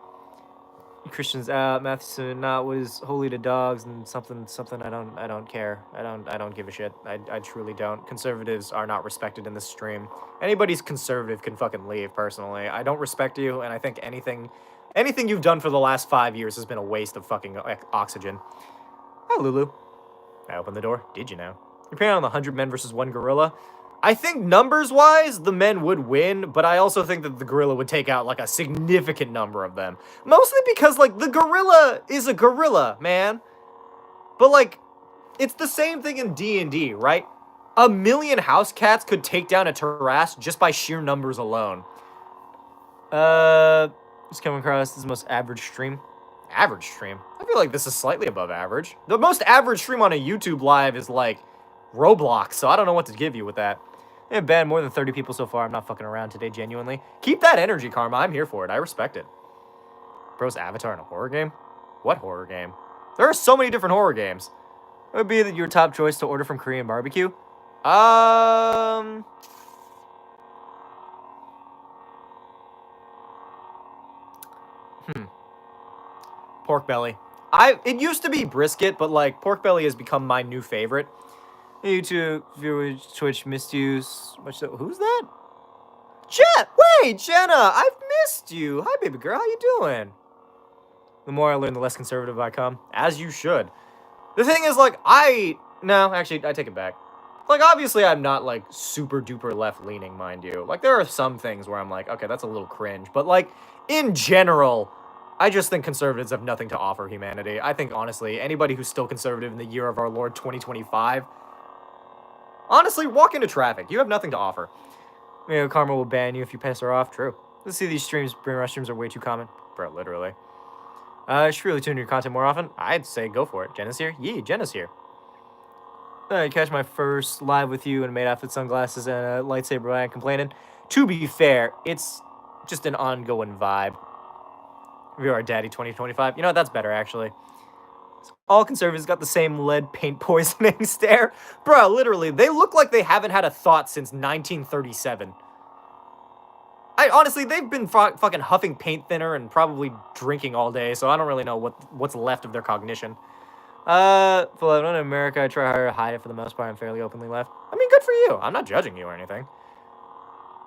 Christians out, Matheson not was holy to dogs and something I don't care. I don't give a shit. I truly don't. Conservatives are not respected in this stream. Anybody's conservative can fucking leave, personally. I don't respect you, and I think anything you've done for the last 5 years has been a waste of fucking oxygen. Hi, Lulu. I opened the door. Did you know? You're playing on the 100 men versus 1 gorilla. I think numbers-wise, the men would win, but I also think that the gorilla would take out, like, a significant number of them. Mostly because, like, the gorilla is a gorilla, man. But, like, it's the same thing in D&D, right? 1,000,000 house cats could take down a Tarrasque just by sheer numbers alone. Just coming across this most average stream. Average stream? I feel like this is slightly above average. The most average stream on a YouTube live is, like, Roblox, so I don't know what to give you with that. I've banned more than 30 people so far. I'm not fucking around today, genuinely. Keep that energy, Karma. I'm here for it. I respect it. Bro's avatar in a horror game? What horror game? There are so many different horror games. What would be your top choice to order from Korean barbecue? Pork belly. It used to be brisket, but, like, pork belly has become my new favorite. YouTube, viewer, Twitch, missed you. Who's that? Wait, Jenna, I've missed you. Hi, baby girl, how you doing? The more I learn, the less conservative I come. As you should. The thing is, like, no, actually, I take it back. Like, obviously, I'm not, like, super duper left-leaning, mind you. Like, there are some things where I'm like, okay, that's a little cringe. But, like, in general, I just think conservatives have nothing to offer humanity. I think, honestly, anybody who's still conservative in the year of our Lord 2025... Honestly, walk into traffic. You have nothing to offer. You know, Karma will ban you if you piss her off. True. Let's see, these brain rust streams are way too common. Bro, literally. I should really tune in your content more often. I'd say go for it. Jenna's here? Yeah, Jenna's here. I catch my first live with you and made outfit sunglasses and a lightsaber when I'm complaining. To be fair, it's just an ongoing vibe. We are Daddy 2025. You know what? That's better, actually. All conservatives got the same lead paint poisoning stare. Bro, literally, they look like they haven't had a thought since 1937. Honestly, they've been fucking huffing paint thinner and probably drinking all day, so I don't really know what's left of their cognition. Well, in America, I try hard to hide it for the most part. I'm fairly openly left. I mean, good for you. I'm not judging you or anything.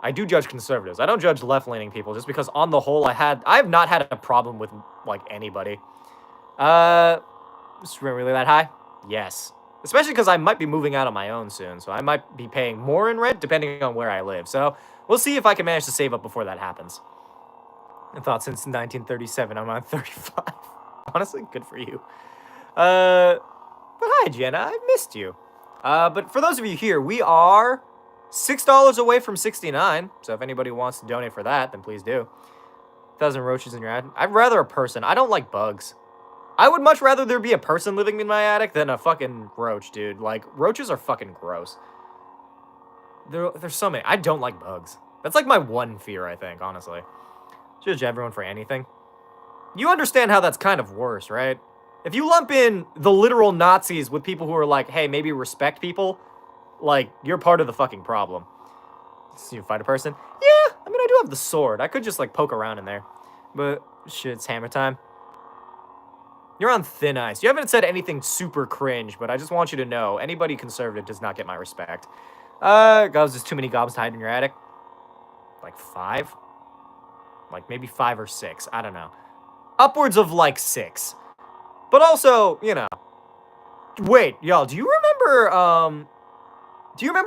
I do judge conservatives. I don't judge left-leaning people, just because on the whole, I have not had a problem with, like, anybody. Is rent really that high? Yes. Especially because I might be moving out on my own soon, so I might be paying more in rent depending on where I live. So we'll see if I can manage to save up before that happens. I thought since 1937, I'm on 35. Honestly, good for you. But hi, Jenna. I've missed you. But for those of you here, we are $6 away from 69. So if anybody wants to donate for that, then please do. 1,000 roaches in your attic. I'd rather a person. I don't like bugs. I would much rather there be a person living in my attic than a fucking roach, dude. Like, roaches are fucking gross. There's so many. I don't like bugs. That's like my one fear, I think, honestly. Judge everyone for anything. You understand how that's kind of worse, right? If you lump in the literal Nazis with people who are like, hey, maybe respect people, like, you're part of the fucking problem. So you fight a person? Yeah, I mean, I do have the sword. I could just, like, poke around in there. But, shit, it's hammer time. You're on thin ice. You haven't said anything super cringe, but I just want you to know, anybody conservative does not get my respect. Gobs, there's too many gobs to hide in your attic. Like 5? Like maybe 5 or 6. I don't know. Upwards of like 6. But also, you know. Wait, y'all, do you remember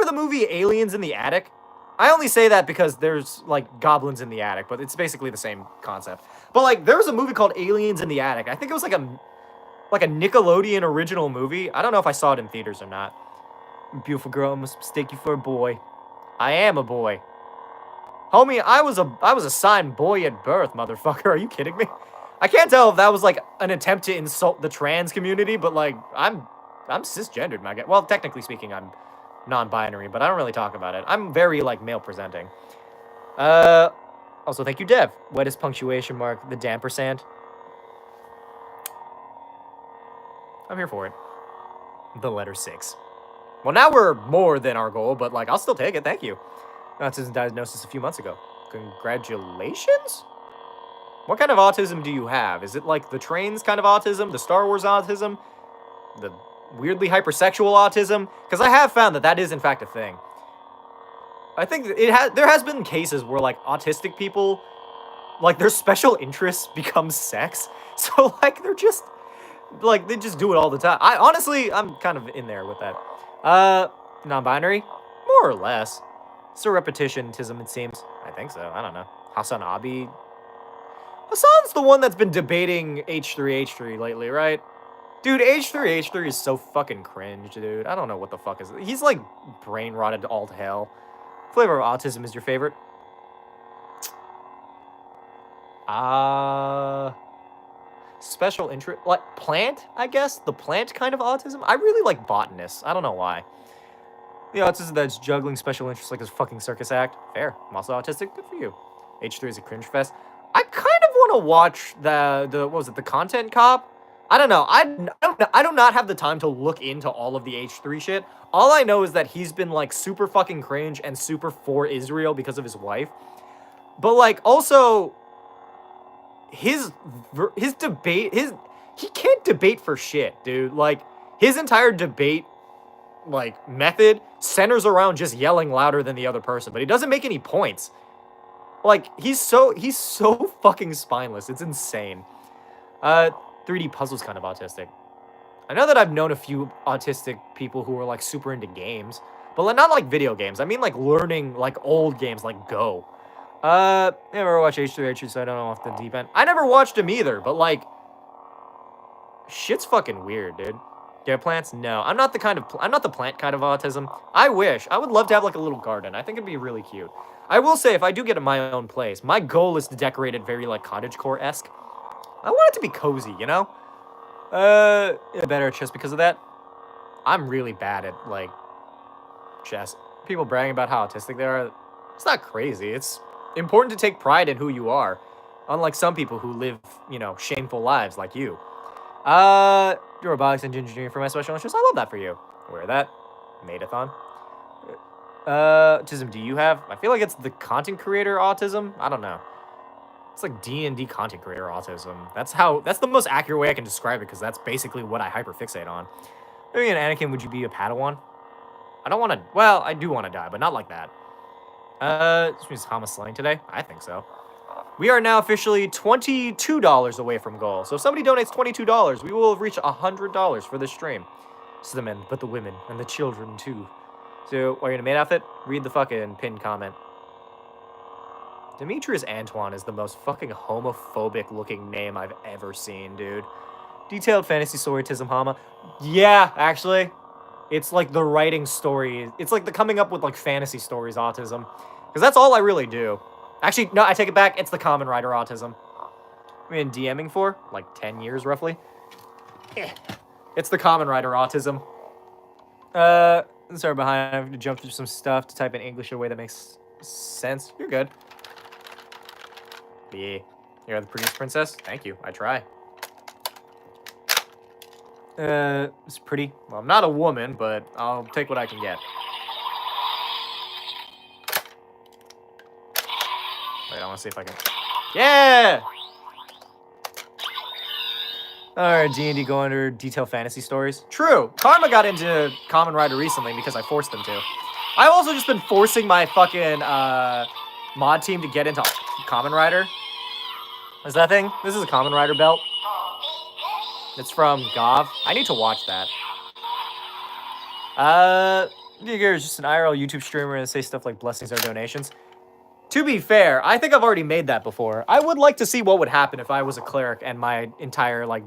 the movie Aliens in the Attic? I only say that because there's, like, goblins in the attic, but it's basically the same concept. But, like, there was a movie called Aliens in the Attic. I think it was, like a Nickelodeon original movie. I don't know if I saw it in theaters or not. Beautiful girl, I must mistake you for a boy. I am a boy. Homie, I was assigned boy at birth, motherfucker. Are you kidding me? I can't tell if that was, like, an attempt to insult the trans community, but, like, I'm cisgendered, my guy. Well, technically speaking, I'm non-binary, but I don't really talk about it. I'm very, like, male-presenting. Also, thank you, Dev. Wettest punctuation mark, the damper sand. I'm here for it. The letter 6. Well, now we're more than our goal, but, like, I'll still take it. Thank you. Autism diagnosis a few months ago. Congratulations? What kind of autism do you have? Is it, like, the Trains kind of autism? The Star Wars autism? The weirdly hypersexual autism? Because I have found that that is, in fact, a thing. I think there has been cases where, like, autistic people, like, their special interests become sex. So, like, they're just, like, they just do it all the time. I'm kind of in there with that. Non-binary? More or less. It's a repetitionism, it seems. I think so. I don't know. Hasanabi? Hassan's the one that's been debating H3 lately, right? Dude, H3 is so fucking cringe, dude. I don't know what the fuck is it. He's, like, brain rotted all to hell. Flavor of autism is your favorite? Special interest, like plant, I guess? The plant kind of autism? I really like botanists. I don't know why. The autism that's juggling special interests like this fucking circus act. Fair. I'm also autistic. Good for you. H3 is a cringe fest. I kind of want to watch what was it, the Content Cop? I don't know. I do not have the time to look into all of the H3 shit. All I know is that he's been, like, super fucking cringe and super for Israel because of his wife. But, like, also, his debate, he can't debate for shit, dude. Like, his entire debate, like, method centers around just yelling louder than the other person, but he doesn't make any points. Like, he's so fucking spineless. It's insane. 3D puzzles kind of autistic. I know that I've known a few autistic people who are, like, super into games, but, like, not like video games. I mean, like, learning, like, old games like Go. Never watched H3, so I don't know off the deep end. I never watched him either, but, like, shit's fucking weird, dude. Get plants? No, I'm not the plant kind of autism. I wish. I would love to have, like, a little garden. I think it'd be really cute. I will say, if I do get my own place, my goal is to decorate it very, like, cottagecore-esque. I want it to be cozy, you know? Better at chess because of that. I'm really bad at, like, chess. People bragging about how autistic they are. It's not crazy. It's important to take pride in who you are. Unlike some people who live, you know, shameful lives like you. Robotics and engineering for my special interest. I love that for you. Wear that. Maidathon. Autism do you have? I feel like it's the content creator autism. I don't know. It's like D&D content creator autism. That's the most accurate way I can describe it, because that's basically what I hyperfixate on. Maybe an Anakin, would you be a Padawan? I don't want to, well, I do want to die, but not like that. This means Hama slaying today? I think so. We are now officially $22 away from goal. So if somebody donates $22, we will have reached $100 for this stream. It's the men, but the women, and the children too. So, are you in a maid outfit? Read the fucking pinned comment. Demetrius Antoine is the most fucking homophobic looking name I've ever seen, dude. Detailed fantasy storytism, Hama. Yeah, actually. It's like the writing story. It's like the coming up with, like, fantasy stories autism. Because that's all I really do. Actually, no, I take it back. It's the common writer autism. I've been DMing for, like, 10 years, roughly. It's the common writer autism. Sorry, behind. I have to jump through some stuff to type in English in a way that makes sense. You're good. Yeah. You're the prettiest princess? Thank you. I try. It's pretty. Well, I'm not a woman, but I'll take what I can get. Wait, I want to see if I can... Yeah! Alright, D&D go under detailed fantasy stories. True. Karma got into Common Rider recently because I forced them to. I've also just been forcing my fucking, mod team to get into Common Rider. Is that thing? This is a Common Rider belt. It's from Gov. I need to watch that. Digger is just an IRL YouTube streamer and say stuff like blessings or donations. To be fair, I think I've already made that before. I would like to see what would happen if I was a cleric and my entire, like,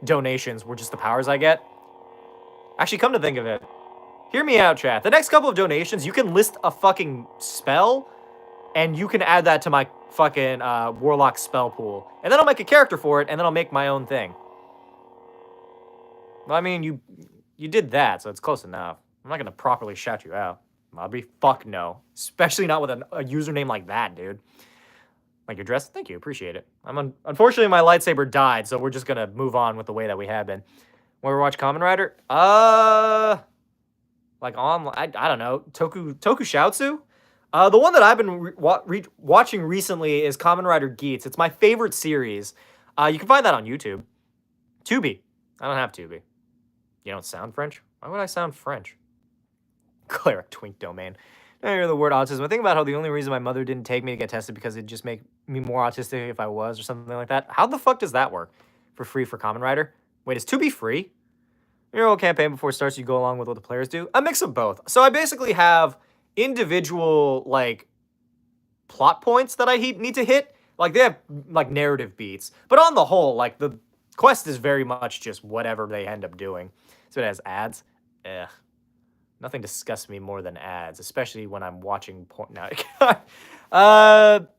donations were just the powers I get. Actually, come to think of it. Hear me out, chat. The next couple of donations, you can list a fucking spell, and you can add that to my fucking Warlock spell pool. And then I'll make a character for it, and then I'll make my own thing. Well, I mean, you did that, so it's close enough. I'm not gonna properly shout you out. Mobby? Fuck no. Especially not with a username like that, dude. Like your dress? Thank you, appreciate it. Unfortunately, my lightsaber died, so we're just gonna move on with the way that we have been. Where we watch Kamen Rider? Like on, I don't know, Tokushoutsu? The one that I've been watching recently is Kamen Rider Geats. It's my favorite series. You can find that on YouTube. Tubi. I don't have Tubi. You don't sound French? Why would I sound French? Cleric twink domain. I hear the word autism. I think about how the only reason my mother didn't take me to get tested because it'd just make me more autistic if I was or something like that. How the fuck does that work? For free for Kamen Rider? Wait, is Tubi free? Your whole campaign before it starts, you go along with what the players do? A mix of both. So I basically have individual, like, plot points that I need to hit. Like, they have, like, narrative beats. But on the whole, like, the quest is very much just whatever they end up doing. So it has ads. Ugh. Nothing disgusts me more than ads, especially when I'm watching porn. No,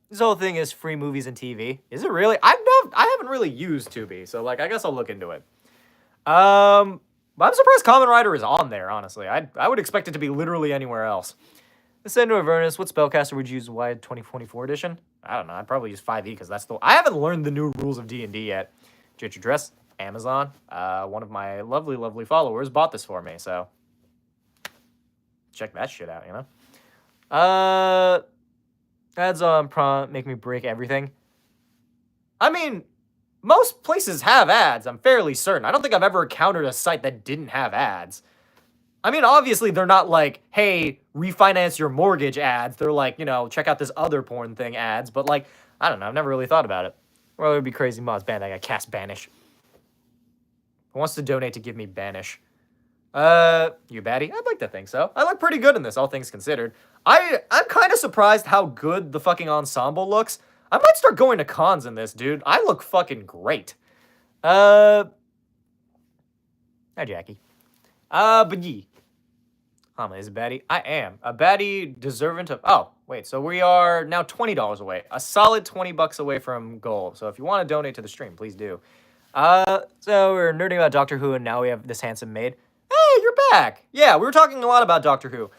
this whole thing is free movies and TV. Is it really? I haven't really used Tubi, so like I guess I'll look into it. But I'm surprised Kamen Rider is on there. Honestly, I would expect it to be literally anywhere else. Ascend to Avernus. What spellcaster would you use? Wide 2024 edition? I don't know. I'd probably use 5e because that's the. I haven't learned the new rules of D&D yet. Get your dress. Amazon. One of my lovely followers bought this for me, so. Check that shit out, you know? Ads on prompt make me break everything. I mean, most places have ads, I'm fairly certain. I don't think I've ever encountered a site that didn't have ads. I mean, obviously, they're not like, hey, refinance your mortgage ads. They're like, you know, check out this other porn thing ads. But, like, I don't know. I've never really thought about it. Well, it would be crazy mods. Ban, I got cast Banish. Who wants to donate to give me Banish? You baddie? I'd like to think so. I look pretty good in this, all things considered. I'm kind of surprised how good the fucking ensemble looks. I might start going to cons in this, dude. I look fucking great. Hi, Jackie. But ye. Hama is a baddie. I am. A baddie deserving of... Oh, wait. So we are now $20 away. A solid $20 away from goal. So if you want to donate to the stream, please do. So we're nerding about Doctor Who, and now we have this handsome maid. Hey, you're back. Yeah, we were talking a lot about Doctor Who.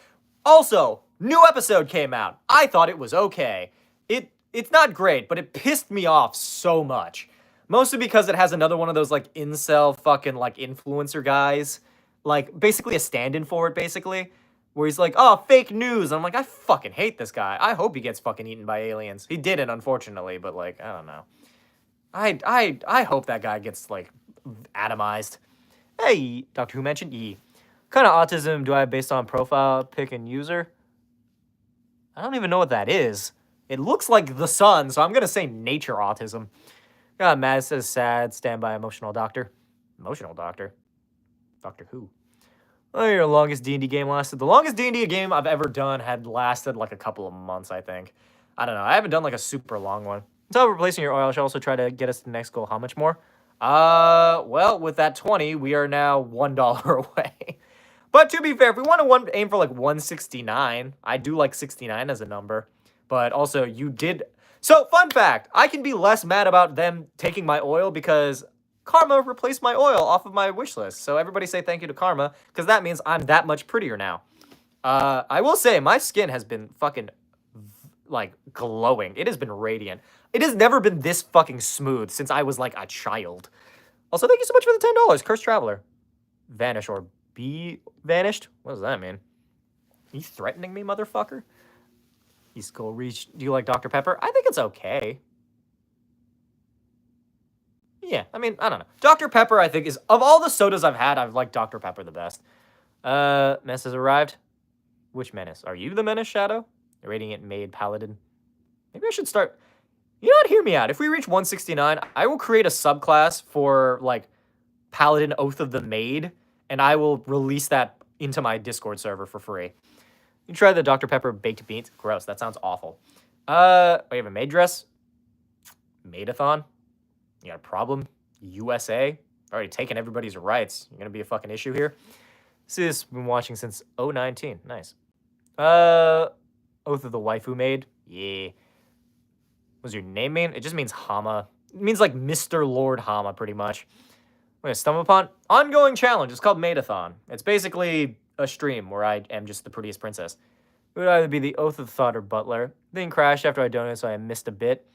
Also, new episode came out. I thought it was okay. It's not great, but it pissed me off so much. Mostly because it has another one of those, like, incel fucking, like, influencer guys. Like, basically a stand-in for it, basically. Where he's like, oh, fake news. And I'm like, I fucking hate this guy. I hope he gets fucking eaten by aliens. He didn't, unfortunately, but, like, I don't know. I hope that guy gets, like, atomized. Hey, Doctor Who mentioned E. What kind of autism do I have based on profile, pick, and user? I don't even know what that is. It looks like the sun, so I'm going to say nature autism. Matt says sad, standby, emotional doctor. Emotional doctor? Doctor Who? Oh, your longest D&D game lasted? The longest D&D game I've ever done had lasted like a couple of months, I think. I don't know. I haven't done like a super long one. Until replacing your oil, I should also try to get us to the next goal. How much more? Well, with that 20, we are now $1 away. But to be fair, if we want to aim for like 169, I do like 69 as a number. But also, you did... So, fun fact, I can be less mad about them taking my oil because Karma replaced my oil off of my wish list. So everybody say thank you to Karma, because that means I'm that much prettier now. I will say, my skin has been fucking, like, glowing. It has been radiant. It has never been this fucking smooth since I was, like, a child. Also, thank you so much for the $10. Cursed Traveler. Vanish or be vanished? What does that mean? Are you threatening me, motherfucker? East Goal Reach. Do you like Dr. Pepper? I think it's okay. Yeah, I mean, I don't know. Dr. Pepper, I think, is... Of all the sodas I've had, I've liked Dr. Pepper the best. Menace has arrived. Which Menace? Are you the Menace, Shadow? The Radiant Maid Paladin. Maybe I should start... You know what? Hear me out. If we reach 169, I will create a subclass for, like, Paladin Oath of the Maid, and I will release that into my Discord server for free. You try the Dr. Pepper baked beans. Gross. That sounds awful. We have a maid dress. Maidathon. You got a problem? USA. Already taken everybody's rights. You're gonna be a fucking issue here. See this? Been watching since 2019. Nice. Oath of the Waifu Maid. Yeah. What does your name mean? It just means Hama. It means like Mr. Lord Hama, pretty much. We're gonna stumble upon ongoing challenge. It's called Maidathon. It's basically a stream where I am just the prettiest princess. It would either be the Oath of Thought or Butler. Thing crashed after I donated, so I missed a bit.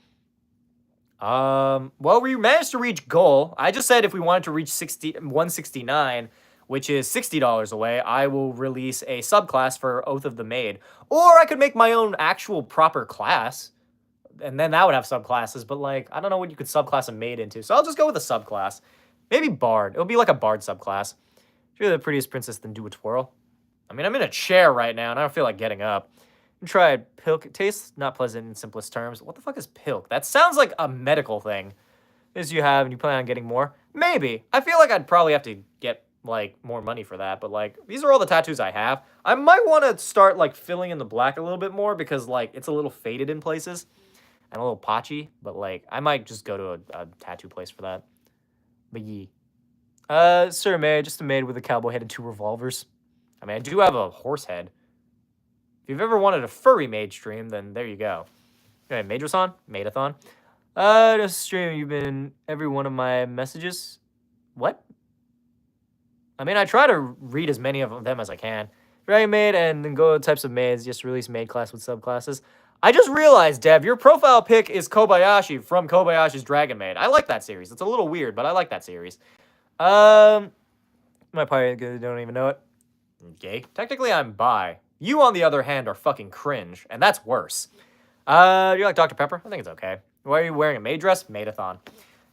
Well, we managed to reach goal. I just said if we wanted to reach 169, which is $60 away, I will release a subclass for Oath of the Maid. Or I could make my own actual proper class, and then that would have subclasses, but like, I don't know what you could subclass a maid into, so I'll just go with a subclass. Maybe Bard. It'll be like a Bard subclass. If you're the prettiest princess, then do a twirl. I mean, I'm in a chair right now, and I don't feel like getting up. Tried pilk. Tastes not pleasant in simplest terms. What the fuck is pilk? That sounds like a medical thing. As you have, and you plan on getting more? Maybe. I feel like I'd probably have to get, like, more money for that, but, like, these are all the tattoos I have. I might want to start, like, filling in the black a little bit more because, like, it's a little faded in places and a little patchy, but, like, I might just go to a tattoo place for that. But yee. Sir Maid, just a maid with a cowboy head and 2 revolvers. I mean, I do have a horse head. If you've ever wanted a furry maid stream, then there you go. Okay, maidathon. This stream, you've been in every one of my messages. What? I mean, I try to read as many of them as I can. Dragon maid and then go types of maids. Just release maid class with subclasses. I just realized, Dev, your profile pic is Kobayashi from Kobayashi's Dragon Maid. I like that series. It's a little weird, but I like that series. My pirate don't even know it. Gay. Technically, I'm bi. You, on the other hand, are fucking cringe, and that's worse. You like Dr. Pepper? I think it's okay. Why are you wearing a maid dress? Maidathon.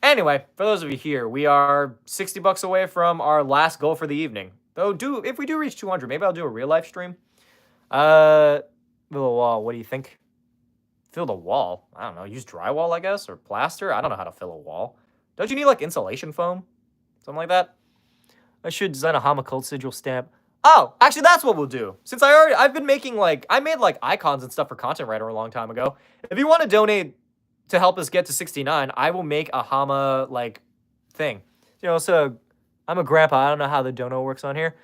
Anyway, for those of you here, we are 60 bucks away from our last goal for the evening. Though, if we do reach 200, maybe I'll do a real life stream. Fill the wall. What do you think? Fill the wall? I don't know. Use drywall, I guess, or plaster. I don't know how to fill a wall. Don't you need like insulation foam? Something like that. I should design a Hamasamakun sigil stamp. Oh, actually, that's what we'll do. Since I've been making, like, I made, like, icons and stuff for Content Writer a long time ago. If you want to donate to help us get to 69, I will make a Hama, like, thing. You know, so I'm a grandpa. I don't know how the dono works on here.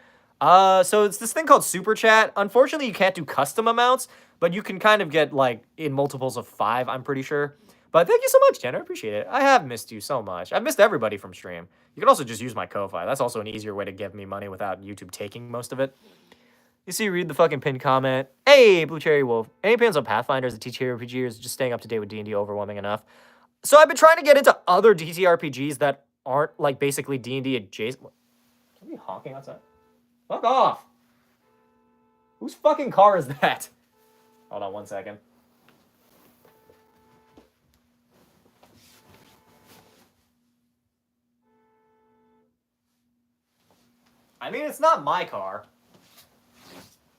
So it's this thing called Super Chat. Unfortunately, you can't do custom amounts, but you can kind of get, like, in multiples of 5, I'm pretty sure. But thank you so much, Jen. I appreciate it. I have missed you so much. I've missed everybody from stream. You can also just use my Ko-Fi. That's also an easier way to give me money without YouTube taking most of it. You see, read the fucking pinned comment. Hey, Blue Cherry Wolf. Any opinions on Pathfinders, the TTRPG, or is just staying up to date with D&D overwhelming enough? So I've been trying to get into other TTRPGs that aren't, like, basically D&D adjacent. Somebody honking outside? Fuck off! Whose fucking car is that? Hold on one second. I mean, it's not my car.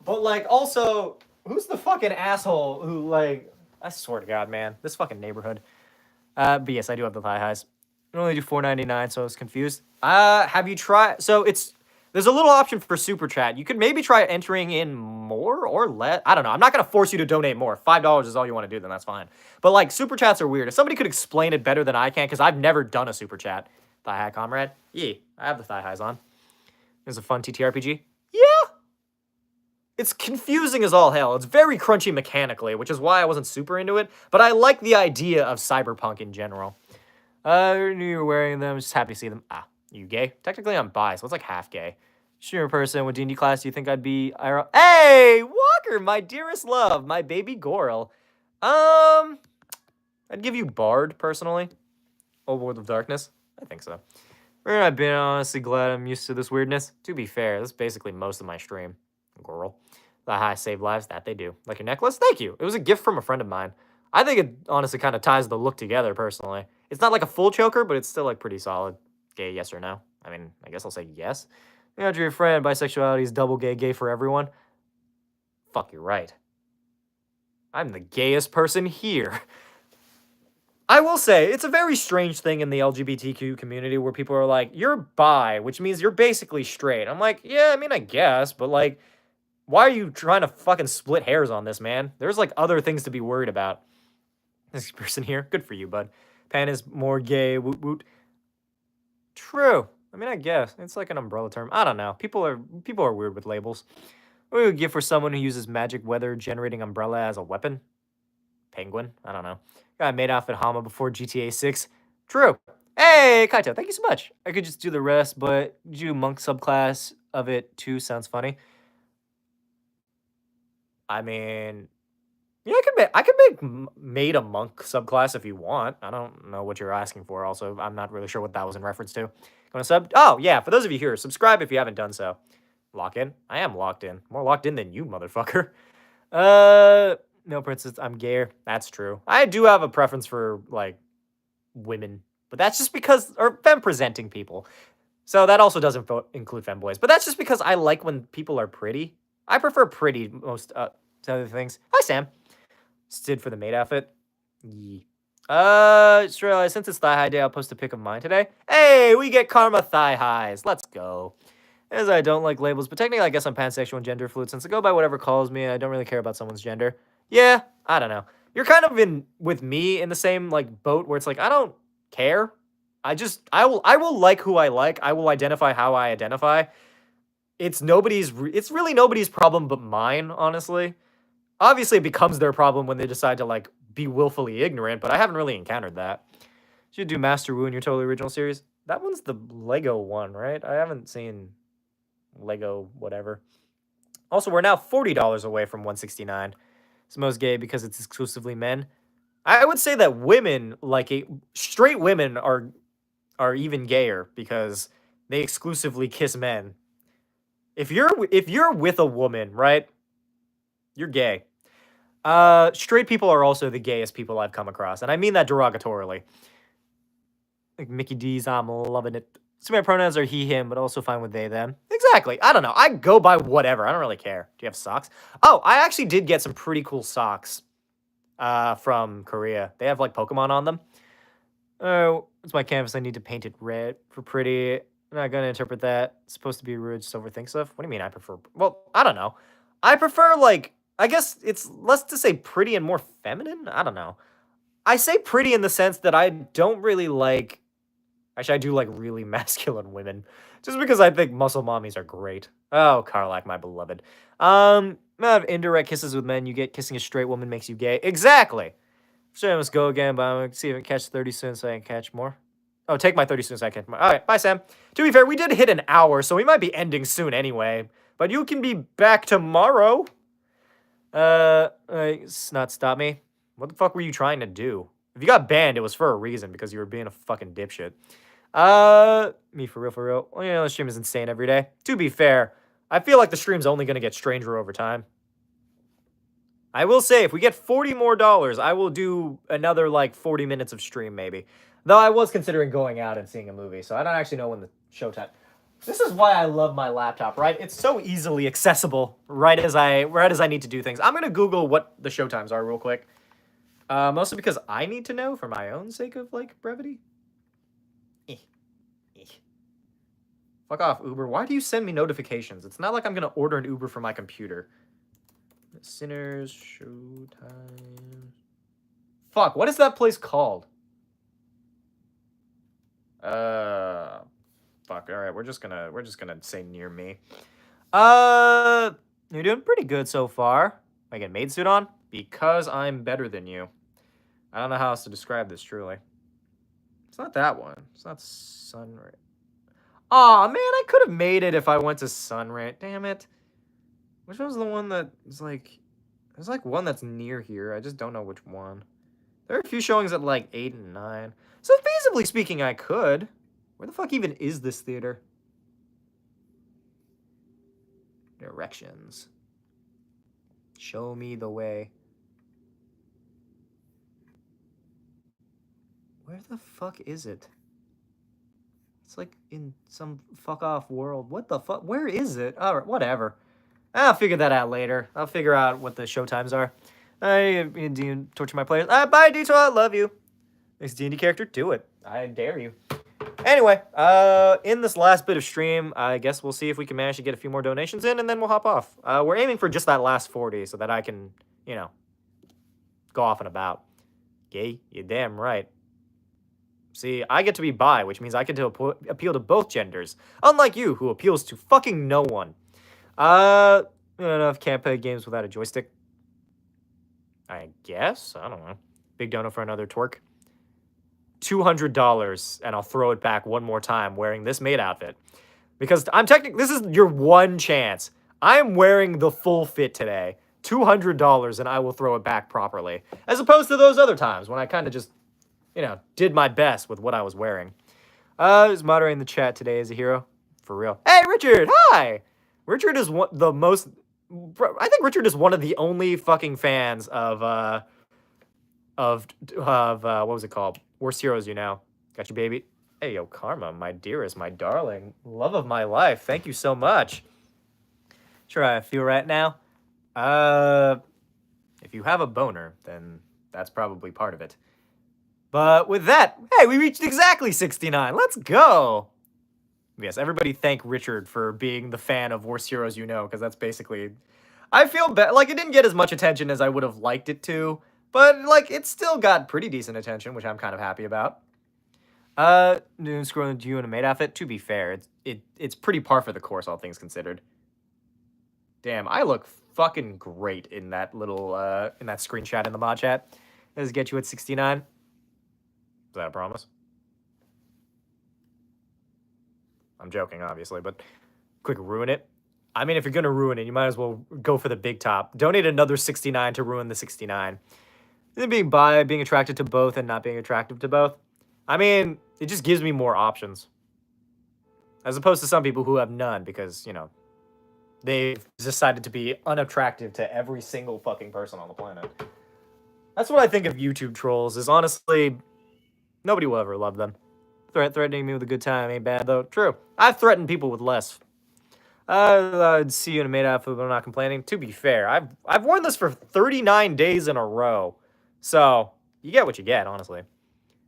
But, like, also, who's the fucking asshole who, like... I swear to God, man. This fucking neighborhood. But yes, I do have the thigh highs. I only do $4.99, so I was confused. Have you tried... So, there's a little option for Super Chat. You could maybe try entering in more or less. I don't know. I'm not going to force you to donate more. $5 is all you want to do, then that's fine. But, like, Super Chats are weird. If somebody could explain it better than I can, because I've never done a Super Chat. Thigh high, comrade. Yeah, I have the thigh highs on. It's a fun TTRPG. Yeah. It's confusing as all hell. It's very crunchy mechanically, which is why I wasn't super into it. But I like the idea of cyberpunk in general. I knew you were wearing them. Just happy to see them. Ah, you gay? Technically, I'm bi, so it's like half gay. Sure, person. What D&D class do you think I'd be? Hey, Walker, my dearest love, my baby Goril. I'd give you Bard, personally. Old World of Darkness. I think so. I've been honestly glad I'm used to this weirdness. To be fair, this is basically most of my stream. Girl. The high save lives, that they do. Like your necklace? Thank you. It was a gift from a friend of mine. I think it honestly kind of ties the look together, personally. It's not like a full choker, but it's still like pretty solid. Gay, yes or no? I mean, I guess I'll say yes. You know, your friend, bisexuality is double gay, gay for everyone. Fuck, you're right. I'm the gayest person here. I will say, it's a very strange thing in the LGBTQ community where people are like, you're bi, which means you're basically straight. I'm like, yeah, I mean, I guess, but like, why are you trying to fucking split hairs on this, man? There's like other things to be worried about. This person here, good for you, bud. Pan is more gay, woot woot. True. I mean, I guess. It's like an umbrella term. I don't know. People are weird with labels. What would we give for someone who uses magic weather generating umbrella as a weapon? Penguin? I don't know. Got made off at Hama before GTA 6. True. Hey, Kaito, thank you so much. I could just do the rest, but do monk subclass of it too sounds funny. I mean, Yeah, I could make maid a monk subclass if you want. I don't know what you're asking for. Also, I'm not really sure what that was in reference to. Going to sub? Oh yeah, for those of you here, subscribe if you haven't done so. Lock in? I am locked in. More locked in than you, motherfucker. No, princess, I'm gayer. That's true. I do have a preference for like women, but that's just because, or femme presenting people. So that also doesn't include femboys, but that's just because I like when people are pretty. I prefer pretty most to other things. Hi, Sam. Stood for the maid outfit. Yee. Just realized since it's thigh high day, I'll post a pic of mine today. Hey, we get karma thigh highs. Let's go. As I don't like labels, but technically I guess I'm pansexual and gender fluid since I go by whatever calls me. I don't really care about someone's gender. Yeah, I don't know. You're kind of in with me in the same like boat where it's like I don't care. I will like who I like. I will identify how I identify. It's really nobody's problem but mine, honestly. Obviously it becomes their problem when they decide to like be willfully ignorant, but I haven't really encountered that. Should do Master Wu in your totally original series. That one's the Lego one, right? I haven't seen Lego whatever. Also, we're now $40 away from 169. It's most gay because it's exclusively men. I would say that women, like straight women, are even gayer because they exclusively kiss men. If you're with a woman, right? You're gay. Straight people are also the gayest people I've come across, and I mean that derogatorily. Like Mickey D's, I'm loving it. So my pronouns are he, him, but also fine with they, them. Exactly. I don't know. I go by whatever. I don't really care. Do you have socks? Oh, I actually did get some pretty cool socks from Korea. They have, like, Pokemon on them. Oh, it's my canvas. I need to paint it red for pretty. I'm not going to interpret that. It's supposed to be rude, just overthink stuff. What do you mean I prefer? Well, I don't know. I prefer, like, I guess it's less to say pretty and more feminine. I don't know. I say pretty in the sense that I don't really like. Actually, I do like really masculine women, just because I think muscle mommies are great. Oh, Karlak, my beloved. Have indirect kisses with men. You get kissing a straight woman makes you gay. Exactly. So I must go again, but I'm gonna see if I can catch 30 soon so I can catch more. Oh, take my 30 soon so I can catch more. All right, bye, Sam. To be fair, we did hit an hour, so we might be ending soon anyway. But you can be back tomorrow. It's not stop me. What the fuck were you trying to do? If you got banned, it was for a reason, because you were being a fucking dipshit. Me for real, for real. Well, you know, the stream is insane every day. To be fair, I feel like the stream's only gonna get stranger over time. I will say, if we get $40 more, I will do another, like, 40 minutes of stream, maybe. Though I was considering going out and seeing a movie, so I don't actually know when the showtime... This is why I love my laptop, right? It's so easily accessible right as I need to do things. I'm gonna Google what the showtimes are real quick. Mostly because I need to know for my own sake of, like, brevity. Fuck off, Uber. Why do you send me notifications? It's not like I'm gonna order an Uber from my computer. Sinners, showtime. Fuck, what is that place called? Fuck, alright, we're just gonna say near me. You're doing pretty good so far. I get maid suit on? Because I'm better than you. I don't know how else to describe this, truly. It's not that one. It's not Sunray. Aw, man, I could have made it if I went to Sunray. Damn it. Which one's the one that is like... There's like one that's near here. I just don't know which one. There are a few showings at like 8 and 9. So feasibly speaking, I could. Where the fuck even is this theater? Directions. Show me the way. Where the fuck is it? It's like in some fuck off world. What the fuck? Where is it? Alright, whatever. I'll figure that out later. I'll figure out what the showtimes are. D torture my players. Bye, D2. I love you. Next D&D character, do it. I dare you. Anyway, in this last bit of stream, I guess we'll see if we can manage to get a few more donations in, and then we'll hop off. We're aiming for just that last 40 so that I can, you know, go off and about. Gay? You're damn right. See, I get to be bi, which means I get to appeal to both genders. Unlike you, who appeals to fucking no one. I don't know if can't play games without a joystick. I guess. I don't know. Big dono for another twerk. $200, and I'll throw it back one more time wearing this maid outfit. Because I'm technically... This is your one chance. I'm wearing the full fit today. $200 and I will throw it back properly. As opposed to those other times when I kind of just, did my best with what I was wearing. Who's moderating the chat today as a hero? For real. Hey, Richard! Hi! Richard is I think Richard is one of the only fucking fans of what was it called? Worst Heroes You Know. Got you, baby. Hey, yo, Karma, my dearest, my darling, love of my life. Thank you so much. Sure, how I feel right now. If you have a boner, then that's probably part of it. But with that, hey, we reached exactly 69. Let's go. Yes, everybody thank Richard for being the fan of Worst Heroes You Know, because that's basically... I feel bad. Like, it didn't get as much attention as I would have liked it to, but, like, it still got pretty decent attention, which I'm kind of happy about. Noon scrolling to you in a maid outfit. To be fair, it's pretty par for the course, all things considered. Damn, I look fucking great in that little, in that screenshot in the mod chat. Does get you at 69? Is that a promise? I'm joking, obviously, but quick ruin it. I mean, if you're going to ruin it, you might as well go for the big top. Donate another 69 to ruin the 69. Then being attracted to both and not being attractive to both. I mean, it just gives me more options. As opposed to some people who have none because, they've decided to be unattractive to every single fucking person on the planet. That's what I think of YouTube trolls, is honestly, nobody will ever love them. Threatening me with a good time ain't bad, though. True. I've threatened people with less. I'd see you in a maid outfit, but I'm not complaining. To be fair, I've worn this for 39 days in a row. So, you get what you get, honestly.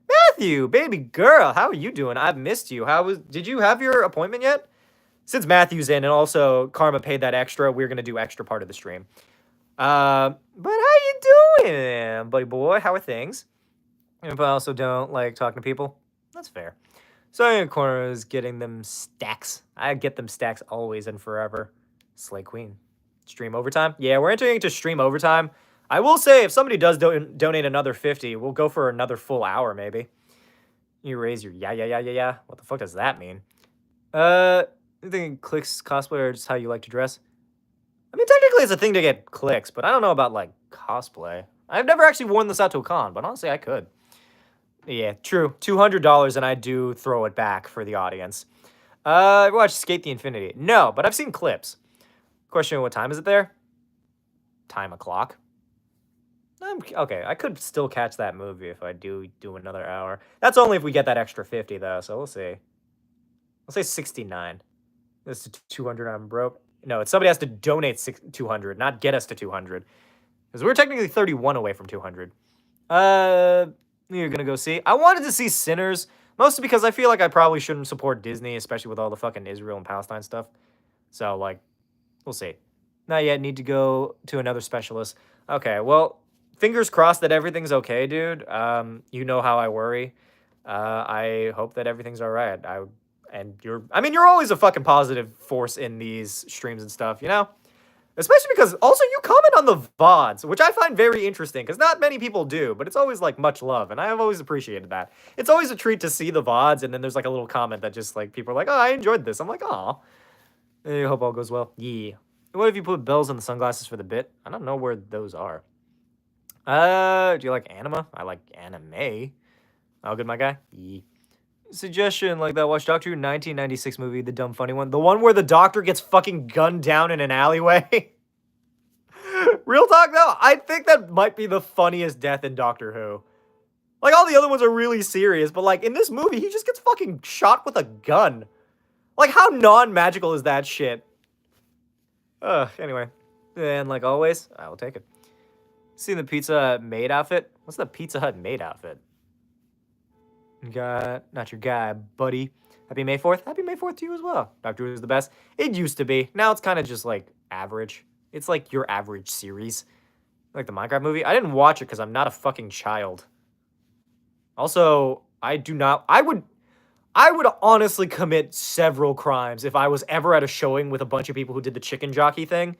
Matthew, baby girl, how are you doing? I've missed you. Did you have your appointment yet? Since Matthew's in, and also Karma paid that extra, we're going to do extra part of the stream. But how you doing, buddy boy? How are things? If I also don't like talking to people, that's fair. So in the corner is getting them stacks. I get them stacks always and forever. Slay Queen. Stream overtime? Yeah, we're entering into stream overtime. I will say, if somebody does donate another 50, we'll go for another full hour, maybe. You raise your yeah. What the fuck does that mean? You think clicks cosplay or just how you like to dress? I mean, technically it's a thing to get clicks, but I don't know about, like, cosplay. I've never actually worn this out to a con, but honestly, I could. Yeah, true. $200 and I do throw it back for the audience. I watched Skate the Infinity. No, but I've seen clips. Question, what time is it there? Time o'clock. Okay, I could still catch that movie if I do another hour. That's only if we get that extra 50, though, so we'll see. I'll say 69. This is 200, I'm broke. No, it's somebody has to donate 200, not get us to 200. Because we're technically 31 away from 200. You're gonna go see? I wanted to see Sinners, mostly because I feel like I probably shouldn't support Disney, especially with all the fucking Israel and Palestine stuff. So, like, we'll see. Not yet, need to go to another specialist. Okay, well, fingers crossed that everything's okay, dude. You know how I worry. I hope that everything's alright. You're always a fucking positive force in these streams and stuff, you know? Especially because, also, you comment on the VODs, which I find very interesting, because not many people do, but it's always, like, much love, and I've always appreciated that. It's always a treat to see the VODs, and then there's, like, a little comment that just, like, people are like, oh, I enjoyed this. I'm like, aw. I hope all goes well. Yeah. What if you put bells on the sunglasses for the bit? I don't know where those are. Do you like anime? I like anime. Oh, good, my guy? Yeah. Suggestion like that. Watch Doctor Who 1996 movie, the dumb funny one. The one where the doctor gets fucking gunned down in an alleyway. Real talk, though, I think that might be the funniest death in Doctor Who. Like, all the other ones are really serious, but, like, in this movie, he just gets fucking shot with a gun. Like, how non-magical is that shit? Anyway. And, like always, I will take it. See the Pizza Hut maid outfit? What's the Pizza Hut maid outfit? Not your guy, buddy. Happy May 4th. Happy May 4th to you as well. Doctor Who is the best. It used to be. Now it's kind of just, like, average. It's like your average series. Like the Minecraft movie. I didn't watch it because I'm not a fucking child. Also, I would honestly commit several crimes if I was ever at a showing with a bunch of people who did the chicken jockey thing.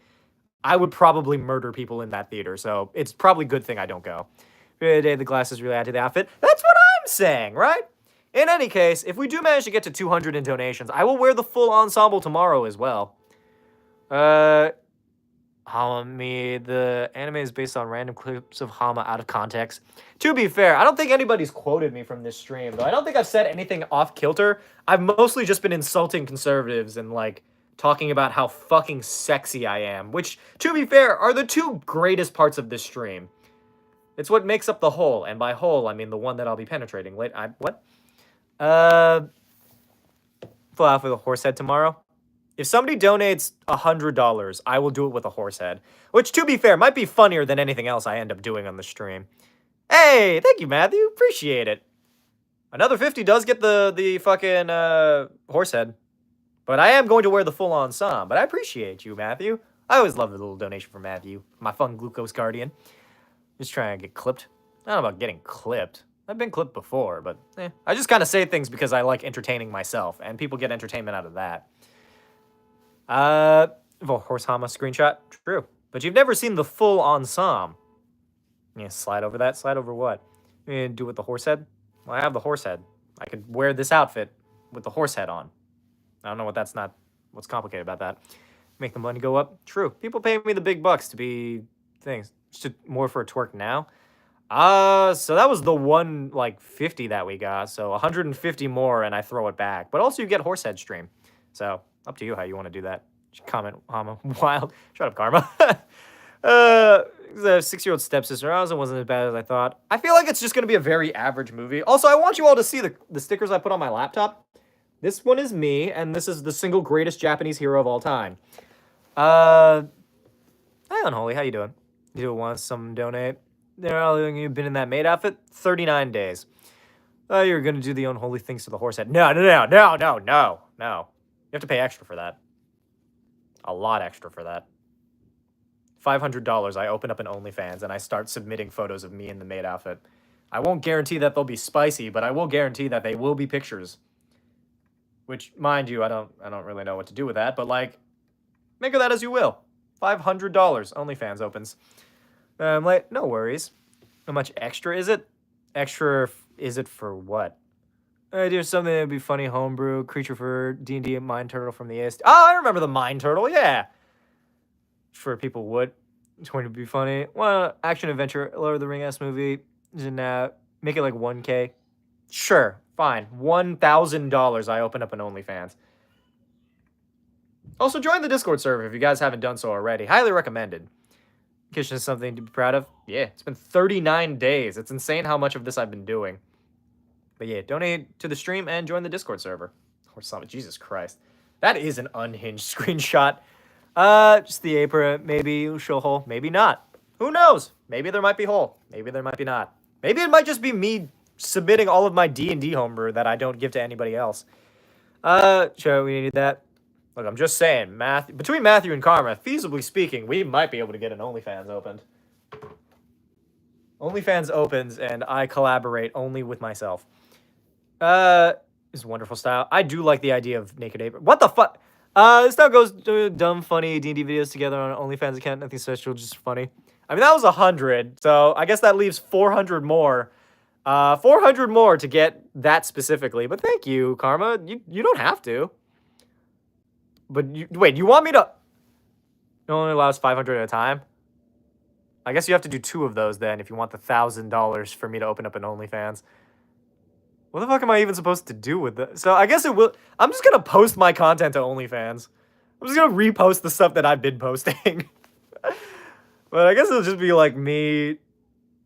I would probably murder people in that theater, so it's probably a good thing I don't go. The glasses really add to the outfit. That's what I'm saying, right? In any case, if we do manage to get to 200 in donations, I will wear the full ensemble tomorrow as well. The anime is based on random clips of Hama out of context. To be fair, I don't think anybody's quoted me from this stream, though. I don't think I've said anything off kilter. I've mostly just been insulting conservatives and, like, talking about how fucking sexy I am, which, to be fair, are the two greatest parts of this stream. It's what makes up the whole, and by whole, I mean the one that I'll be penetrating later. What? Fly off with a horse head tomorrow. If somebody donates $100, I will do it with a horse head. Which, to be fair, might be funnier than anything else I end up doing on the stream. Hey, thank you, Matthew. Appreciate it. Another 50 does get the fucking horse head. But I am going to wear the full ensemble. But I appreciate you, Matthew. I always love a little donation from Matthew, my fun glucose guardian. Just trying to get clipped. I don't know about getting clipped. I've been clipped before, but I just kind of say things because I like entertaining myself, and people get entertainment out of that. Horse Hama screenshot. True. But you've never seen the full ensemble. Yeah, slide over that. Slide over what? You do it with the horse head? Well, I have the horse head. I could wear this outfit with the horse head on. I don't know what's complicated about that. Make the money go up? True. People pay me the big bucks to be things. More for a twerk now. So that was the one, like, 50 that we got. So 150 more, and I throw it back. But also you get horse head stream. So up to you how you want to do that. Comment, Hama. Wild. Shut up, Karma. The 6-year-old stepsister. It wasn't as bad as I thought. I feel like it's just going to be a very average movie. Also, I want you all to see the stickers I put on my laptop. This one is me, and this is the single greatest Japanese hero of all time. Hi, Unholy. How you doing? You want some donate? You've been in that maid outfit? 39 days. You're going to do the unholy things to the horse head. No. You have to pay extra for that. A lot extra for that. $500, I open up an OnlyFans and I start submitting photos of me in the maid outfit. I won't guarantee that they'll be spicy, but I will guarantee that they will be pictures. Which, mind you, I don't really know what to do with that, but, like, make of that as you will. $500, OnlyFans opens. I'm like, no worries. How much extra is it? Extra is it for what? I do something that would be funny, homebrew, creature for D&D, mine turtle from the East. Oh, I remember the mine turtle, yeah. For people would. It's going to be funny. Well, action adventure, Lord of the Ring-ass movie. Make it like 1K. Sure, fine. $1,000 I open up an OnlyFans. Also, join the Discord server if you guys haven't done so already. Highly recommended. Kitchen is something to be proud of. Yeah, it's been 39 days. It's insane how much of this I've been doing. But yeah, donate to the stream and join the Discord server. Or something. Jesus Christ. That is an unhinged screenshot. Just the apron. Maybe show hole. Maybe not. Who knows? Maybe there might be hole. Maybe there might be not. Maybe it might just be me submitting all of my D&D homebrew that I don't give to anybody else. Sure, we need that. Look, I'm just saying, between Matthew and Karma, feasibly speaking, we might be able to get an OnlyFans opened. OnlyFans opens, and I collaborate only with myself. It's wonderful style. I do like the idea of naked apron. What the fuck? This now goes to dumb, funny D&D videos together on an OnlyFans account. Nothing special, just funny. I mean, that was 100, so I guess that leaves 400 more. 400 more to get that specifically. But thank you, Karma. You don't have to. But wait, you want me to... It only allows 500 at a time? I guess you have to do 2 of those then if you want the $1,000 for me to open up an OnlyFans. What the fuck am I even supposed to do with this? So I guess it will... I'm just going to post my content to OnlyFans. I'm just going to repost the stuff that I've been posting. But I guess it'll just be like me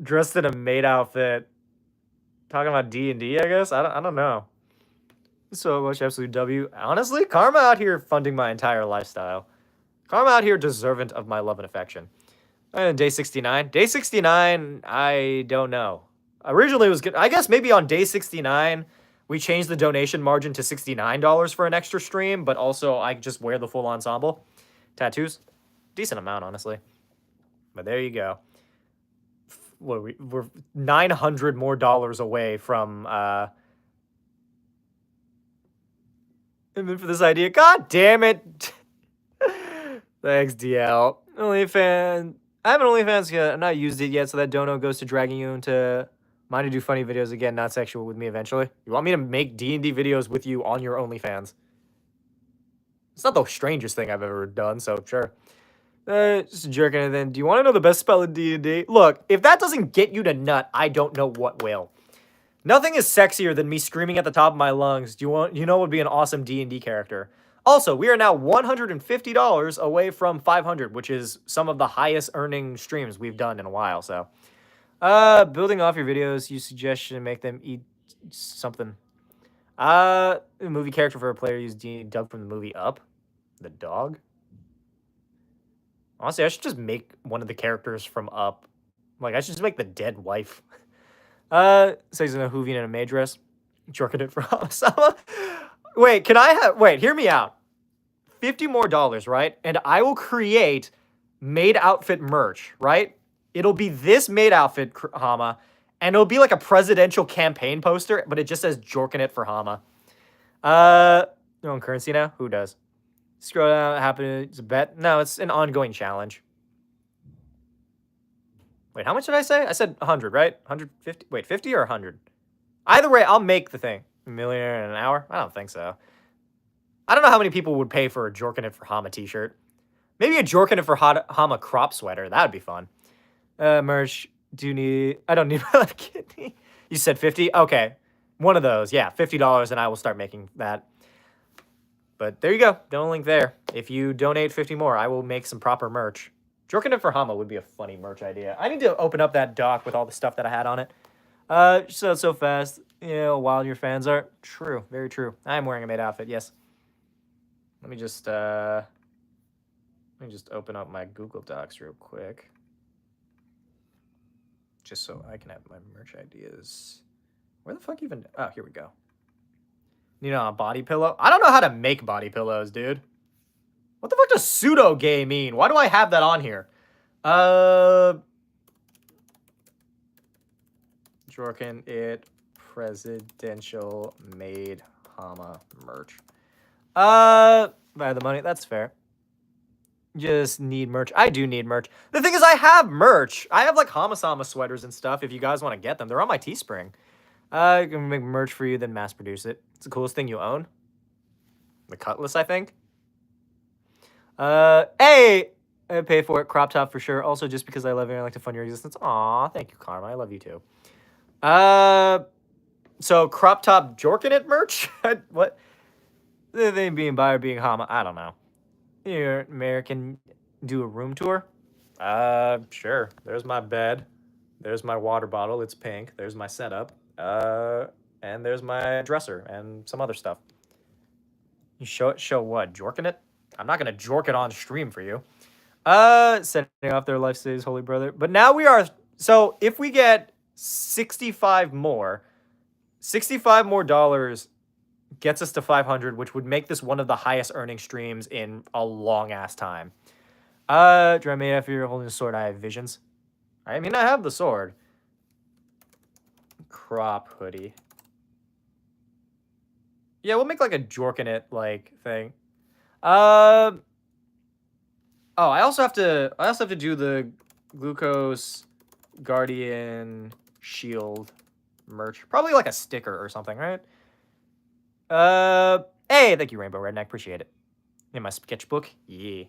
dressed in a maid outfit talking about D&D, I guess? I don't know. So much absolute W. Honestly, Karma out here funding my entire lifestyle. Karma out here deserving of my love and affection. And day 69. Day 69, I don't know. Originally it was good. I guess maybe on day 69, we changed the donation margin to $69 for an extra stream, but also I just wear the full ensemble. Tattoos. Decent amount, honestly. But there you go. We're $900 more away from... And then for this idea, god damn it! Thanks, DL. OnlyFans. I haven't OnlyFans yet. I've not used it yet, so that dono goes to dragging you into mine to do funny videos again, not sexual with me eventually. You want me to make D&D videos with you on your OnlyFans? It's not the strangest thing I've ever done, so sure. Just jerking it then. Do you want to know the best spell in D&D? Look, if that doesn't get you to nut, I don't know what will. Nothing is sexier than me screaming at the top of my lungs. You know what would be an awesome D&D character? Also, we are now $150 away from 500, which is some of the highest earning streams we've done in a while, so. Building off your videos, use suggestion to make them eat something. A movie character for a player use Doug from the movie Up. The dog? Honestly, I should just make one of the characters from Up. Like, I should just make the dead wife. So he's in a hoovie and a maid dress. Jorking it for Hamasama. Wait, wait, hear me out. $50 more, right? And I will create maid outfit merch, right? It'll be this maid outfit, Hama, and it'll be like a presidential campaign poster, but it just says jorking it for Hama. You own currency now? Who does? Scroll down, it's a bet. No, it's an ongoing challenge. Wait, how much did I say? I said 100, right? 150? Wait, 50 or 100? Either way, I'll make the thing. $1 million in an hour? I don't think so. I don't know how many people would pay for a Jorkin' It for Hama t-shirt. Maybe a Jorkin' It for Hama crop sweater. That would be fun. Merch. I don't need my left kidney. You said 50? Okay. One of those. Yeah, $50 and I will start making that. But there you go. Don't link there. If you donate 50 more, I will make some proper merch. Jorkin' It for Hama would be a funny merch idea. I need to open up that doc with all the stuff that I had on it. So fast. You know, wild your fans are. True. Very true. I am wearing a maid outfit, yes. Let me just open up my Google Docs real quick. Just so I can have my merch ideas. Where the fuck even... Oh, here we go. You know, a body pillow? I don't know how to make body pillows, dude. What the fuck does pseudo-gay mean? Why do I have that on here? Jorkin' It presidential maid Hama merch. Buy the money. That's fair. Just need merch. I do need merch. The thing is, I have merch. I have like Hamasama sweaters and stuff. If you guys want to get them, they're on my Teespring. I can make merch for you, then mass produce it. It's the coolest thing you own. The cutlass, I think. Hey, I pay for it. Crop top for sure. Also, just because I love you and I like to fund your existence. Aw, thank you, Karma. I love you too. So crop top Jorkin' It merch? What? The thing being bi or being Hama? I don't know. You're American. Do a room tour? Sure. There's my bed. There's my water bottle. It's pink. There's my setup. And there's my dresser and some other stuff. You show what? Jorkin' It? I'm not gonna jork it on stream for you. Sending off their life saves, holy brother. But now we are... So, if we get 65 more dollars gets us to 500, which would make this one of the highest earning streams in a long-ass time. Do I made after you're holding a sword? I have visions. I mean, I have the sword. Crop hoodie. Yeah, we'll make like a Jorkin' It like thing. Oh, I also have to do the glucose guardian shield merch. Probably like a sticker or something, right? Hey, thank you, Rainbow Redneck. Appreciate it. In my sketchbook, yeah.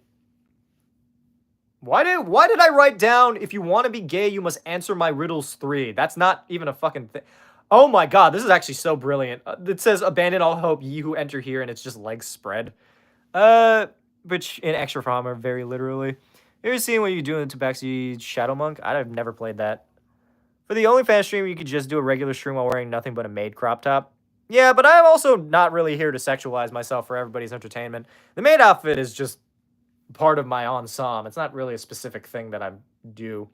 Why did I write down, if you want to be gay, you must answer my riddles 3? That's not even a fucking thing. Oh my god, this is actually so brilliant. It says, abandon all hope, ye who enter here, and it's just legs spread. Which in extra farmer, very literally. You ever seen what you do in Tabaxi Shadow Monk? I've never played that. For the OnlyFans stream, you could just do a regular stream while wearing nothing but a maid crop top. Yeah, but I'm also not really here to sexualize myself for everybody's entertainment. The maid outfit is just part of my ensemble. It's not really a specific thing that I do.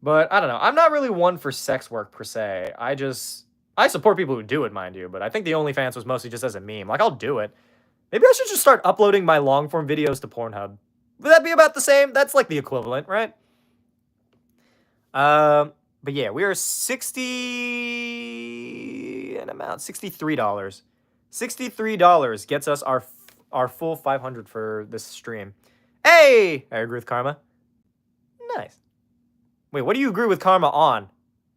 But I don't know. I'm not really one for sex work per se. I support people who do it, mind you, but I think the OnlyFans was mostly just as a meme. Like, I'll do it. Maybe I should just start uploading my long-form videos to Pornhub. Would that be about the same? That's like the equivalent, right? But yeah, we are $63. $63 gets us our full 500 for this stream. Hey! I agree with Karma. Nice. Wait, what do you agree with Karma on?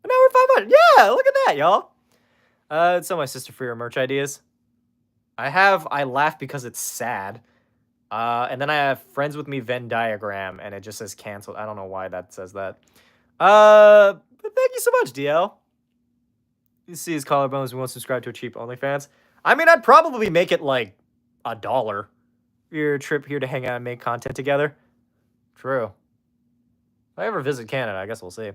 But now we're 500. Yeah, look at that, y'all. Tell my sister for your merch ideas. I laugh because it's sad. And then I have friends with me Venn diagram, and it just says canceled. I don't know why that says that. But thank you so much, DL. You see his collarbones. We won't subscribe to a cheap OnlyFans. I mean, I'd probably make it like $1. Your trip here to hang out and make content together. True. If I ever visit Canada, I guess we'll see.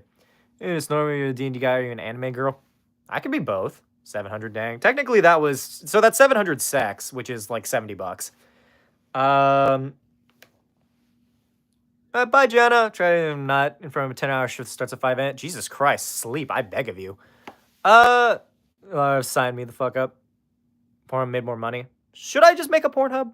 It's normally you're a D&D guy or you're an anime girl. I could be both. 700 dang. Technically, that was... So that's 700 sex, which is like $70. Bye, Jenna. Try not in front of a 10-hour shift that starts at 5 a.m. Jesus Christ, sleep. I beg of you. Sign me the fuck up. Pornhub made more money. Should I just make a Pornhub?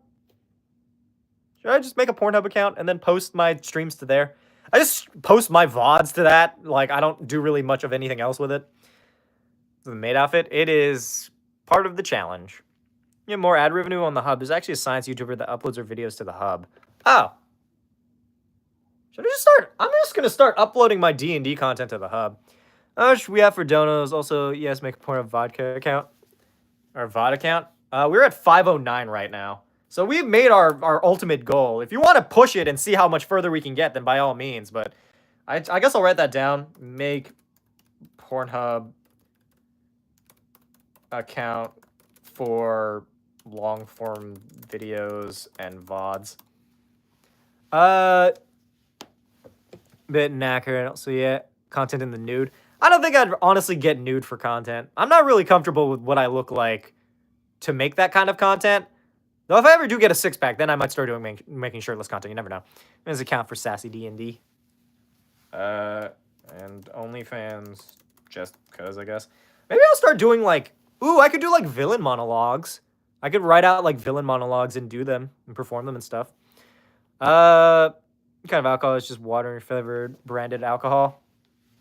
Should I just make a Pornhub account and then post my streams to there? I just post my VODs to that. Like, I don't do really much of anything else with it. The maid outfit, it is part of the challenge. You have more ad revenue on the hub. There's actually a science YouTuber that uploads her videos to the hub. Oh. Should I just start? I'm just going to start uploading my D&D content to the hub. How much we have for donos? Also, yes, make a Pornhub vodka account. Our VOD account. We're at 509 right now. So we've made our ultimate goal. If you want to push it and see how much further we can get, then by all means. But I guess I'll write that down. Make Pornhub account for long-form videos and VODs. Bit knackered. So yeah, content in the nude. I don't think I'd honestly get nude for content. I'm not really comfortable with what I look like to make that kind of content. Though if I ever do get a six-pack, then I might start doing making shirtless content. You never know. There's account for Sassy D&D. And OnlyFans just because, I guess. Maybe I'll start doing, like... Ooh, I could do, like, villain monologues. I could write out, like, villain monologues and do them and perform them and stuff. What kind of alcohol is just water and flavored branded alcohol?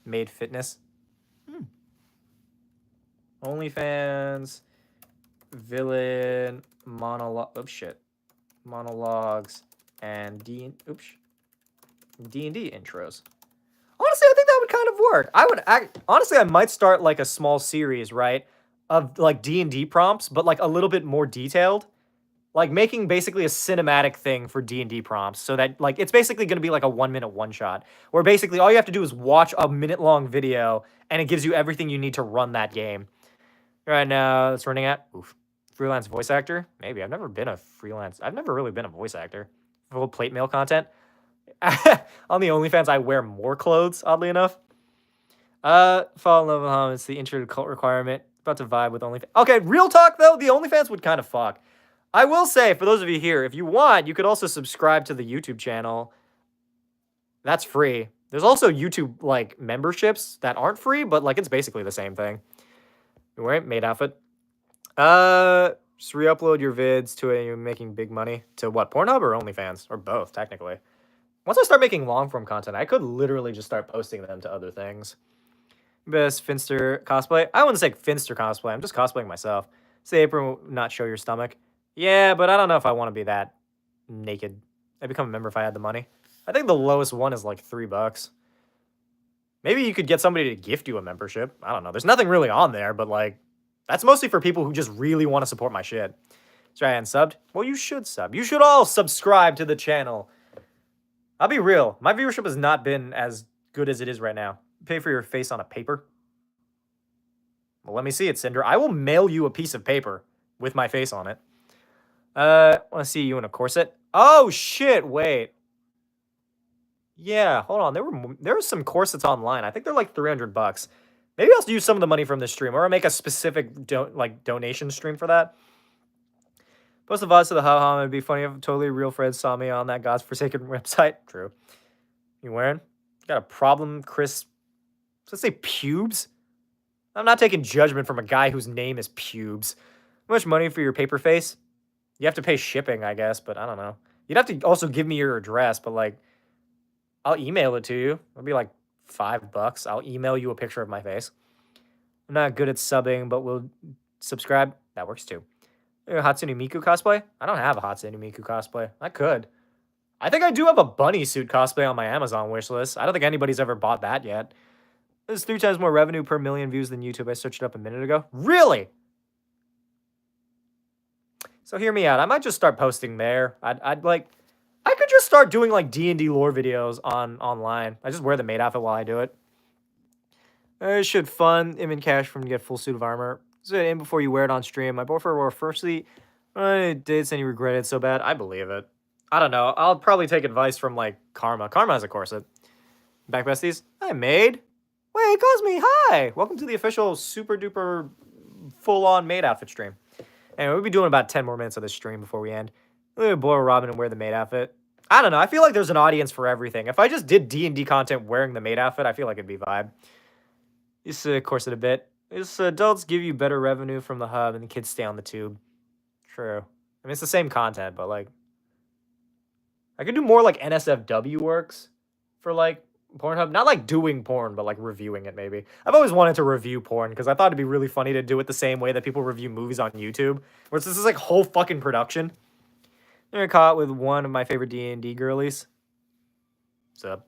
Made fitness. OnlyFans... Villain monologue. Oh shit, monologues and D&D intros. Honestly, I think that would kind of work. Honestly, I might start like a small series, right, of like D&D prompts, but like a little bit more detailed, like making basically a cinematic thing for D&D prompts, so that like it's basically going to be like a 1 minute one shot, where basically all you have to do is watch a minute-long video, and it gives you everything you need to run that game. Right now, it's running at freelance voice actor. Maybe I've never really been a voice actor. Full plate mail content. On the OnlyFans, I wear more clothes. Oddly enough. Fall in love with him. It's the intro to cult requirement. About to vibe with OnlyFans. Okay, real talk though. The OnlyFans would kind of fuck. I will say, for those of you here, if you want, you could also subscribe to the YouTube channel. That's free. There's also YouTube like memberships that aren't free, but like it's basically the same thing. You're wearing maid outfit. Just re-upload your vids to it. You're making big money to what? Pornhub or OnlyFans or both? Technically, once I start making long-form content, I could literally just start posting them to other things. Best Finster cosplay. I wouldn't say Finster cosplay. I'm just cosplaying myself. Say apron will not show your stomach. Yeah, but I don't know if I want to be that naked. I'd become a member if I had the money. I think the lowest one is like $3. Maybe you could get somebody to gift you a membership. I don't know. There's nothing really on there, but like, that's mostly for people who just really want to support my shit. So I unsubbed. Well, you should sub. You should all subscribe to the channel. I'll be real. My viewership has not been as good as it is right now. Pay for your face on a paper. Well, let me see it, Cinder. I will mail you a piece of paper with my face on it. Want to see you in a corset. Oh, shit. Wait. Yeah, hold on. There were some corsets online. I think they're like $300. Maybe I'll use some of the money from this stream, or I'll make a specific donation stream for that. Post the VODs to the hub. It'd be funny if totally real friends saw me on that God's Forsaken website. True. You wearing? Got a problem, Chris? Does it say pubes? I'm not taking judgment from a guy whose name is Pubes. How much money for your paper face? You have to pay shipping, I guess, but I don't know. You'd have to also give me your address, but like, I'll email it to you. It'll be like $5. I'll email you a picture of my face. I'm not good at subbing, but we'll subscribe. That works too. Hatsune Miku cosplay? I don't have a Hatsune Miku cosplay. I could. I think I do have a bunny suit cosplay on my Amazon wishlist. I don't think anybody's ever bought that yet. This is 3 times more revenue per million views than YouTube. I searched it up a minute ago. Really? So hear me out. I might just start posting there. I'd like, I could just start doing like D&D lore videos online. I just wear the maid outfit while I do it. It should fun. Im cash from get full suit of armor. So in before you wear it on stream. My boyfriend wore firstly. I did, and he regretted it so bad. I believe it. I don't know. I'll probably take advice from like Karma. Karma has a corset. Back besties. Hi, maid. Wait, Cosme. Hi. Welcome to the official super duper full on maid outfit stream. Anyway, we'll be doing about 10 more minutes of this stream before we end. We're gonna boil Robin and wear the maid outfit. I don't know. I feel like there's an audience for everything. If I just did D&D content wearing the maid outfit, I feel like it'd be vibe. Just corset a bit. This adults give you better revenue from the hub and the kids stay on the tube. True. I mean, it's the same content, but like, I could do more like NSFW works for like Pornhub. Not like doing porn, but like reviewing it maybe. I've always wanted to review porn because I thought it'd be really funny to do it the same way that people review movies on YouTube, where this is like whole fucking production. You're caught with one of my favorite D&D girlies. What's up?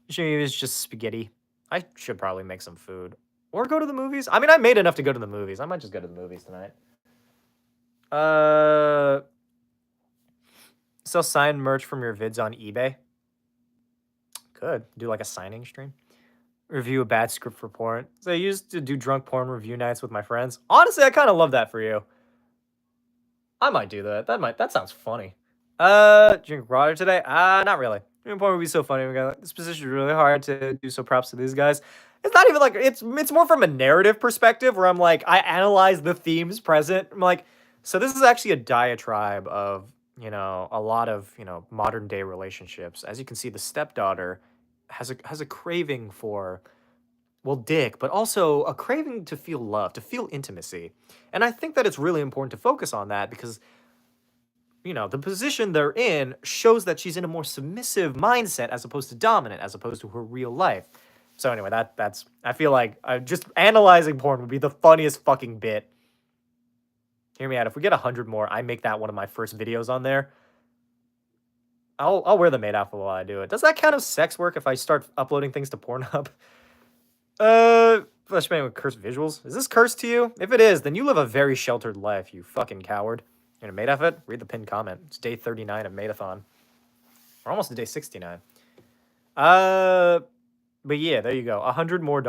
It's just spaghetti. I should probably make some food. Or go to the movies. I mean, I made enough to go to the movies. I might just go to the movies tonight. Sell signed merch from your vids on eBay. Could. Do like a signing stream. Review a bad script for porn. So I used to do drunk porn review nights with my friends. Honestly, I kind of love that for you. I might do that. That sounds funny. Drink water today? Not really. Drinking porn would be so funny. This position is really hard to do, so props to these guys. It's not even like, it's more from a narrative perspective where I'm like, I analyze the themes present. I'm like, so this is actually a diatribe of, you know, a lot of, you know, modern day relationships. As you can see, the stepdaughter has a craving for, well, dick, but also a craving to feel love, to feel intimacy. And I think that it's really important to focus on that because, you know, the position they're in shows that she's in a more submissive mindset as opposed to dominant, as opposed to her real life. So anyway, that's I feel like just analyzing porn would be the funniest fucking bit. Hear me out. If we get 100 more, I make that one of my first videos on there. I'll wear the maid outfit while I do it. Does that count as sex work if I start uploading things to Pornhub? Fleshman with cursed visuals. Is this cursed to you? If it is, then you live a very sheltered life, you fucking coward. You're in a maid outfit? Read the pinned comment. It's day 39 of Maidathon. We're almost to day 69. But yeah, there you go. $100 more,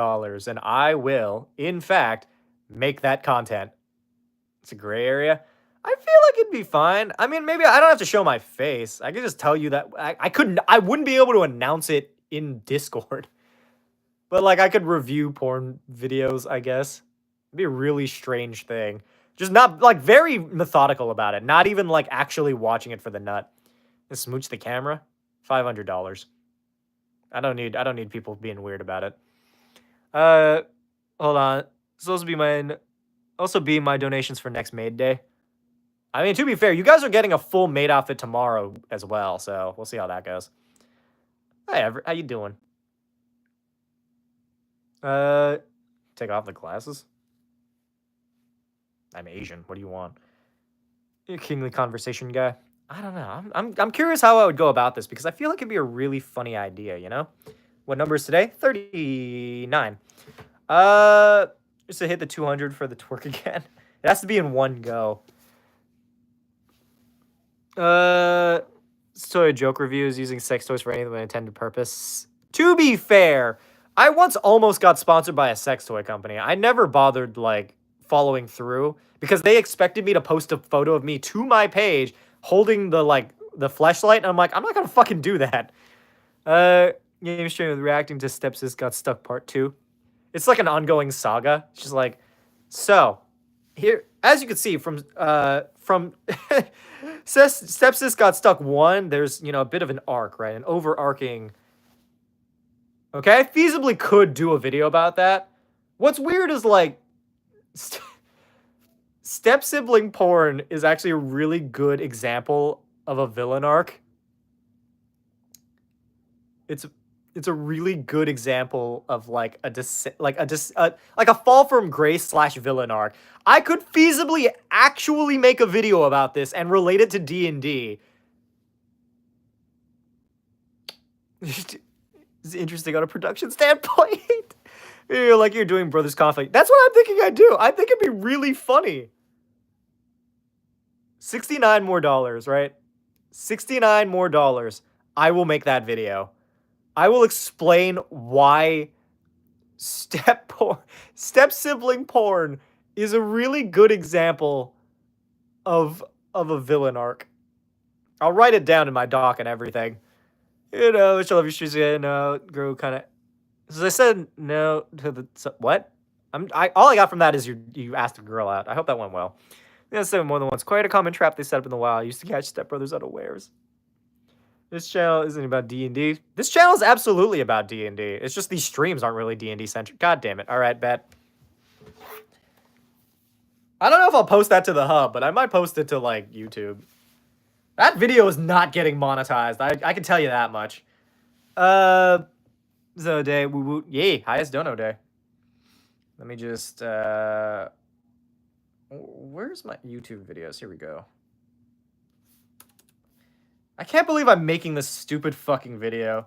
and I will, in fact, make that content. It's a gray area. I feel like it'd be fine. I mean, maybe I don't have to show my face. I could just tell you that I wouldn't be able to announce it in Discord. But like I could review porn videos, I guess. It'd be a really strange thing. Just not like very methodical about it. Not even like actually watching it for the nut. And smooch the camera. $500. I don't need people being weird about it. Hold on. Supposed to be also be my donations for next maid day. I mean, to be fair, you guys are getting a full maid outfit tomorrow as well, so we'll see how that goes. Hey, how you doing? Take off the glasses? I'm Asian. What do you want? You're a kingly conversation guy. I don't know. I'm curious how I would go about this because I feel like it'd be a really funny idea, you know? What number is today? 39. Just to hit the 200 for the twerk again. It has to be in one go. Toy joke reviews using sex toys for any intended purpose. To be fair, I once almost got sponsored by a sex toy company. I never bothered like following through because they expected me to post a photo of me to my page holding the fleshlight, and I'm like, I'm not gonna fucking do that. Game stream with reacting to Stepsis got stuck part 2. It's like an ongoing saga. She's like, so here, as you can see from Stepsis got stuck 1. There's, you know, a bit of an arc, right? An overarching. Okay, I feasibly could do a video about that. What's weird is like step sibling porn is actually a really good example of a villain arc. It's a really good example of like a fall from grace / villain arc. I could feasibly actually make a video about this and relate it to D&D. It's interesting on a production standpoint. Like you're doing Brothers Conflict. That's what I'm thinking I'd do. I think it'd be really funny. $69 more, right? $69 more. I will make that video. I will explain why step sibling porn is a really good example of a villain arc. I'll write it down in my doc and everything. You know, she'll have your shoes in, grow kind of. So I said no to the what? All I got from that is you asked a girl out. I hope that went well. Yeah, said more than once. Quite a common trap they set up in the wild. I used to catch stepbrothers unawares. This channel isn't about D&D. This channel is absolutely about D&D. It's just these streams aren't really D&D centric. God damn it. All right, bet. I don't know if I'll post that to the hub, but I might post it to, like, YouTube. That video is not getting monetized. I can tell you that much. So day, woo woo. Yay, highest dono day. Let me just, where's my YouTube videos? Here we go. I can't believe I'm making this stupid fucking video.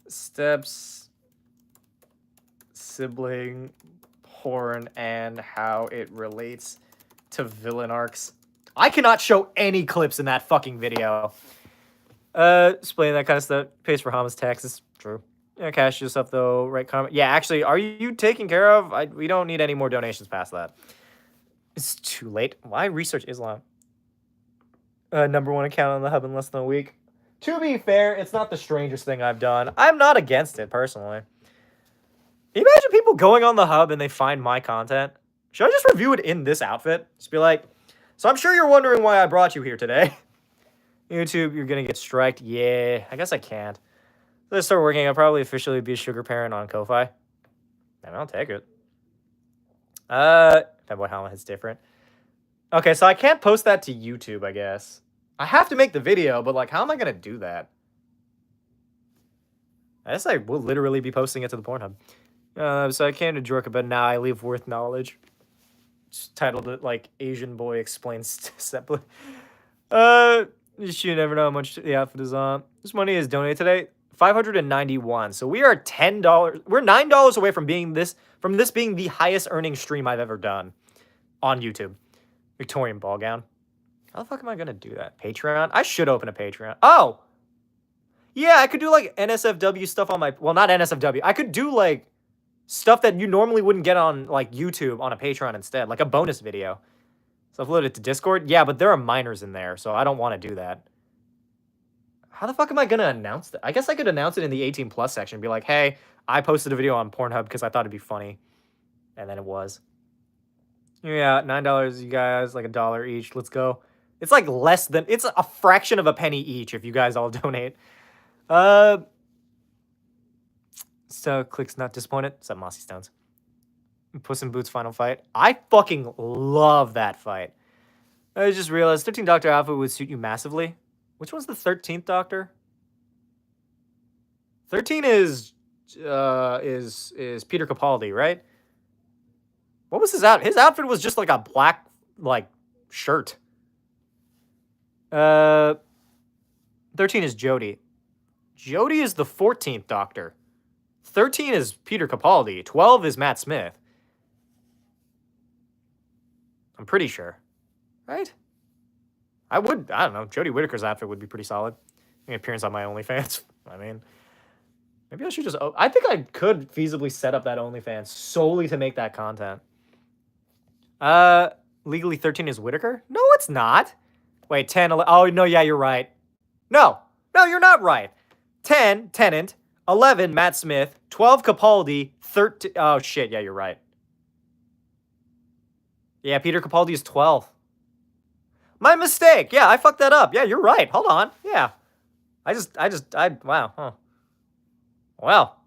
Steps, sibling, porn, and how it relates to villain arcs. I cannot show any clips in that fucking video. Explain that kind of stuff. Pays for Hama's taxes. True. Yeah, cash yourself though. Right comment. Yeah, actually, are you taken care of? We don't need any more donations past that. It's too late. Why research Islam? #1 account on the hub in less than a week. To be fair, it's not the strangest thing I've done. I'm not against it, personally. Imagine people going on the hub and they find my content. Should I just review it in this outfit? Just be like, so I'm sure you're wondering why I brought you here today. YouTube, you're gonna get striked. Yeah, I guess I can't. Let's start working. I'll probably officially be a sugar parent on Ko-Fi. And I'll take it. Fanboy Helmet hits different. Okay, so I can't post that to YouTube, I guess. I have to make the video, but, like, how am I going to do that? I guess I will literally be posting it to the Pornhub. So I came to Jorka, but now I leave worth knowledge. Just titled it, like, Asian Boy Explains Step. You never know how much the outfit is on. This money is donated today. $591. So we are $10. We're $9 away from being this being the highest earning stream I've ever done on YouTube. Victorian ball gown. How the fuck am I gonna do that? Patreon? I should open a Patreon. Oh! Yeah, I could do like NSFW stuff on my... Well, not NSFW. I could do like stuff that you normally wouldn't get on like YouTube on a Patreon instead. Like a bonus video. So upload it to Discord? Yeah, but there are minors in there, so I don't want to do that. How the fuck am I gonna announce that? I guess I could announce it in the 18 plus section. Be like, hey, I posted a video on Pornhub because I thought it'd be funny. And then it was. Yeah, $9, you guys, like $1 each. Let's go. It's like less than... It's a fraction of a penny each if you guys all donate. So, Click's not disappointed. Except Mossy Stones. Puss in Boots final fight. I fucking love that fight. I just realized 13 Doctor outfit would suit you massively. Which one's the 13th Doctor? 13 is Peter Capaldi, right? What was his outfit? His outfit was just like a black, like, shirt. 13 is Jodie. Jodie is the 14th Doctor. 13 is Peter Capaldi. 12 is Matt Smith. I'm pretty sure. Right? I don't know. Jodie Whittaker's outfit would be pretty solid. An appearance on my OnlyFans. I mean, maybe I should just... I think I could feasibly set up that OnlyFans solely to make that content. Legally 13 is Whittaker? No, it's not. Wait, 10, 11... Oh, no, yeah, you're right. No, you're not right. 10, Tennant. 11, Matt Smith. 12, Capaldi. 13... Oh, shit, yeah, you're right. Yeah, Peter Capaldi is 12. My mistake. Yeah, I fucked that up. Yeah, you're right. Hold on. Yeah. Wow. Huh. Well,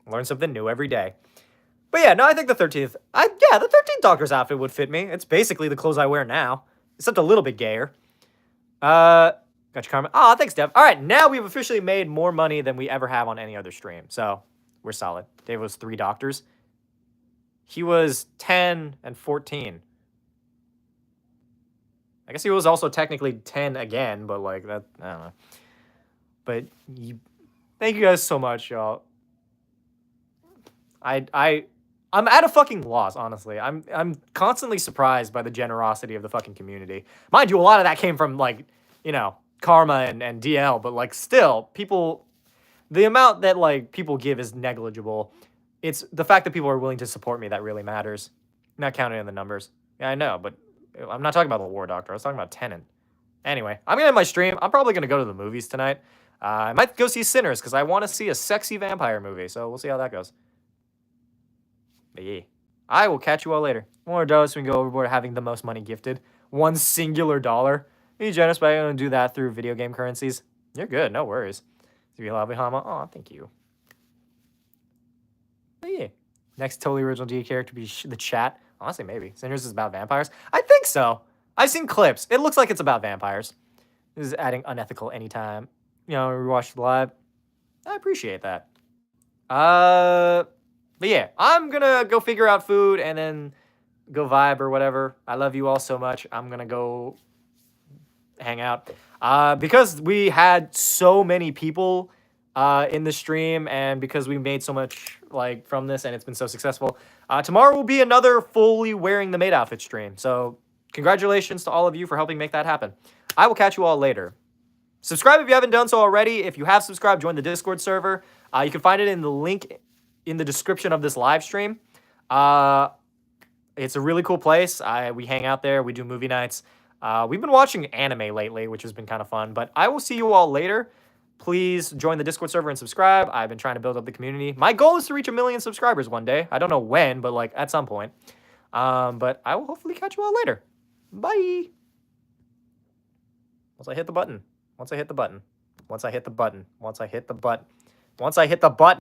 learn something new every day. But yeah, no, I think the 13th... the 13th Doctor's outfit would fit me. It's basically the clothes I wear now. Except a little bit gayer. Got your comment. Oh, thanks, Dev. All right, now we've officially made more money than we ever have on any other stream. So, we're solid. Dave was 3 Doctors. He was 10 and 14. I guess he was also technically 10 again, but like that, I don't know. But thank you guys so much, y'all. I I'm at a fucking loss, honestly. I'm constantly surprised by the generosity of the fucking community. Mind you, a lot of that came from, like, you know, Karma and DL, but, like, still, people, the amount that, like, people give is negligible. It's the fact that people are willing to support me that really matters. Not counting in the numbers. Yeah, I know, but I'm not talking about the War Doctor. I was talking about Tenant. Anyway, I'm gonna end my stream. I'm probably gonna go to the movies tonight. I might go see Sinners because I want to see a sexy vampire movie. So we'll see how that goes. But yeah, I will catch you all later. More dollars we can go overboard having the most money gifted. One singular dollar. Are you generous by going to do that through video game currencies? You're good. No worries. You love me, Hama. Oh, thank you. But yeah. Next totally original D character be the chat. Honestly, maybe. Sinners is about vampires? I think so. I've seen clips. It looks like it's about vampires. This is adding unethical anytime. You know, rewatch the live. I appreciate that. But yeah, I'm gonna go figure out food and then go vibe or whatever. I love you all so much. I'm gonna go hang out. Because we had so many people in the stream and because we made so much like from this and it's been so successful, tomorrow will be another fully wearing the maid outfit stream. So congratulations to all of you for helping make that happen. I will catch you all later. Subscribe if you haven't done so already. If you have subscribed, join the Discord server. You can find it in the link in the description of this live stream. It's a really cool place. We hang out there. We do movie nights. We've been watching anime lately, which has been kind of fun. But I will see you all later. Please join the Discord server and subscribe. I've been trying to build up the community. My goal is to reach 1 million subscribers one day. I don't know when, but like at some point. But I will hopefully catch you all later. Bye. Once I hit the button. Once I hit the button. Once I hit the button. Once I hit the button. Once I hit the button.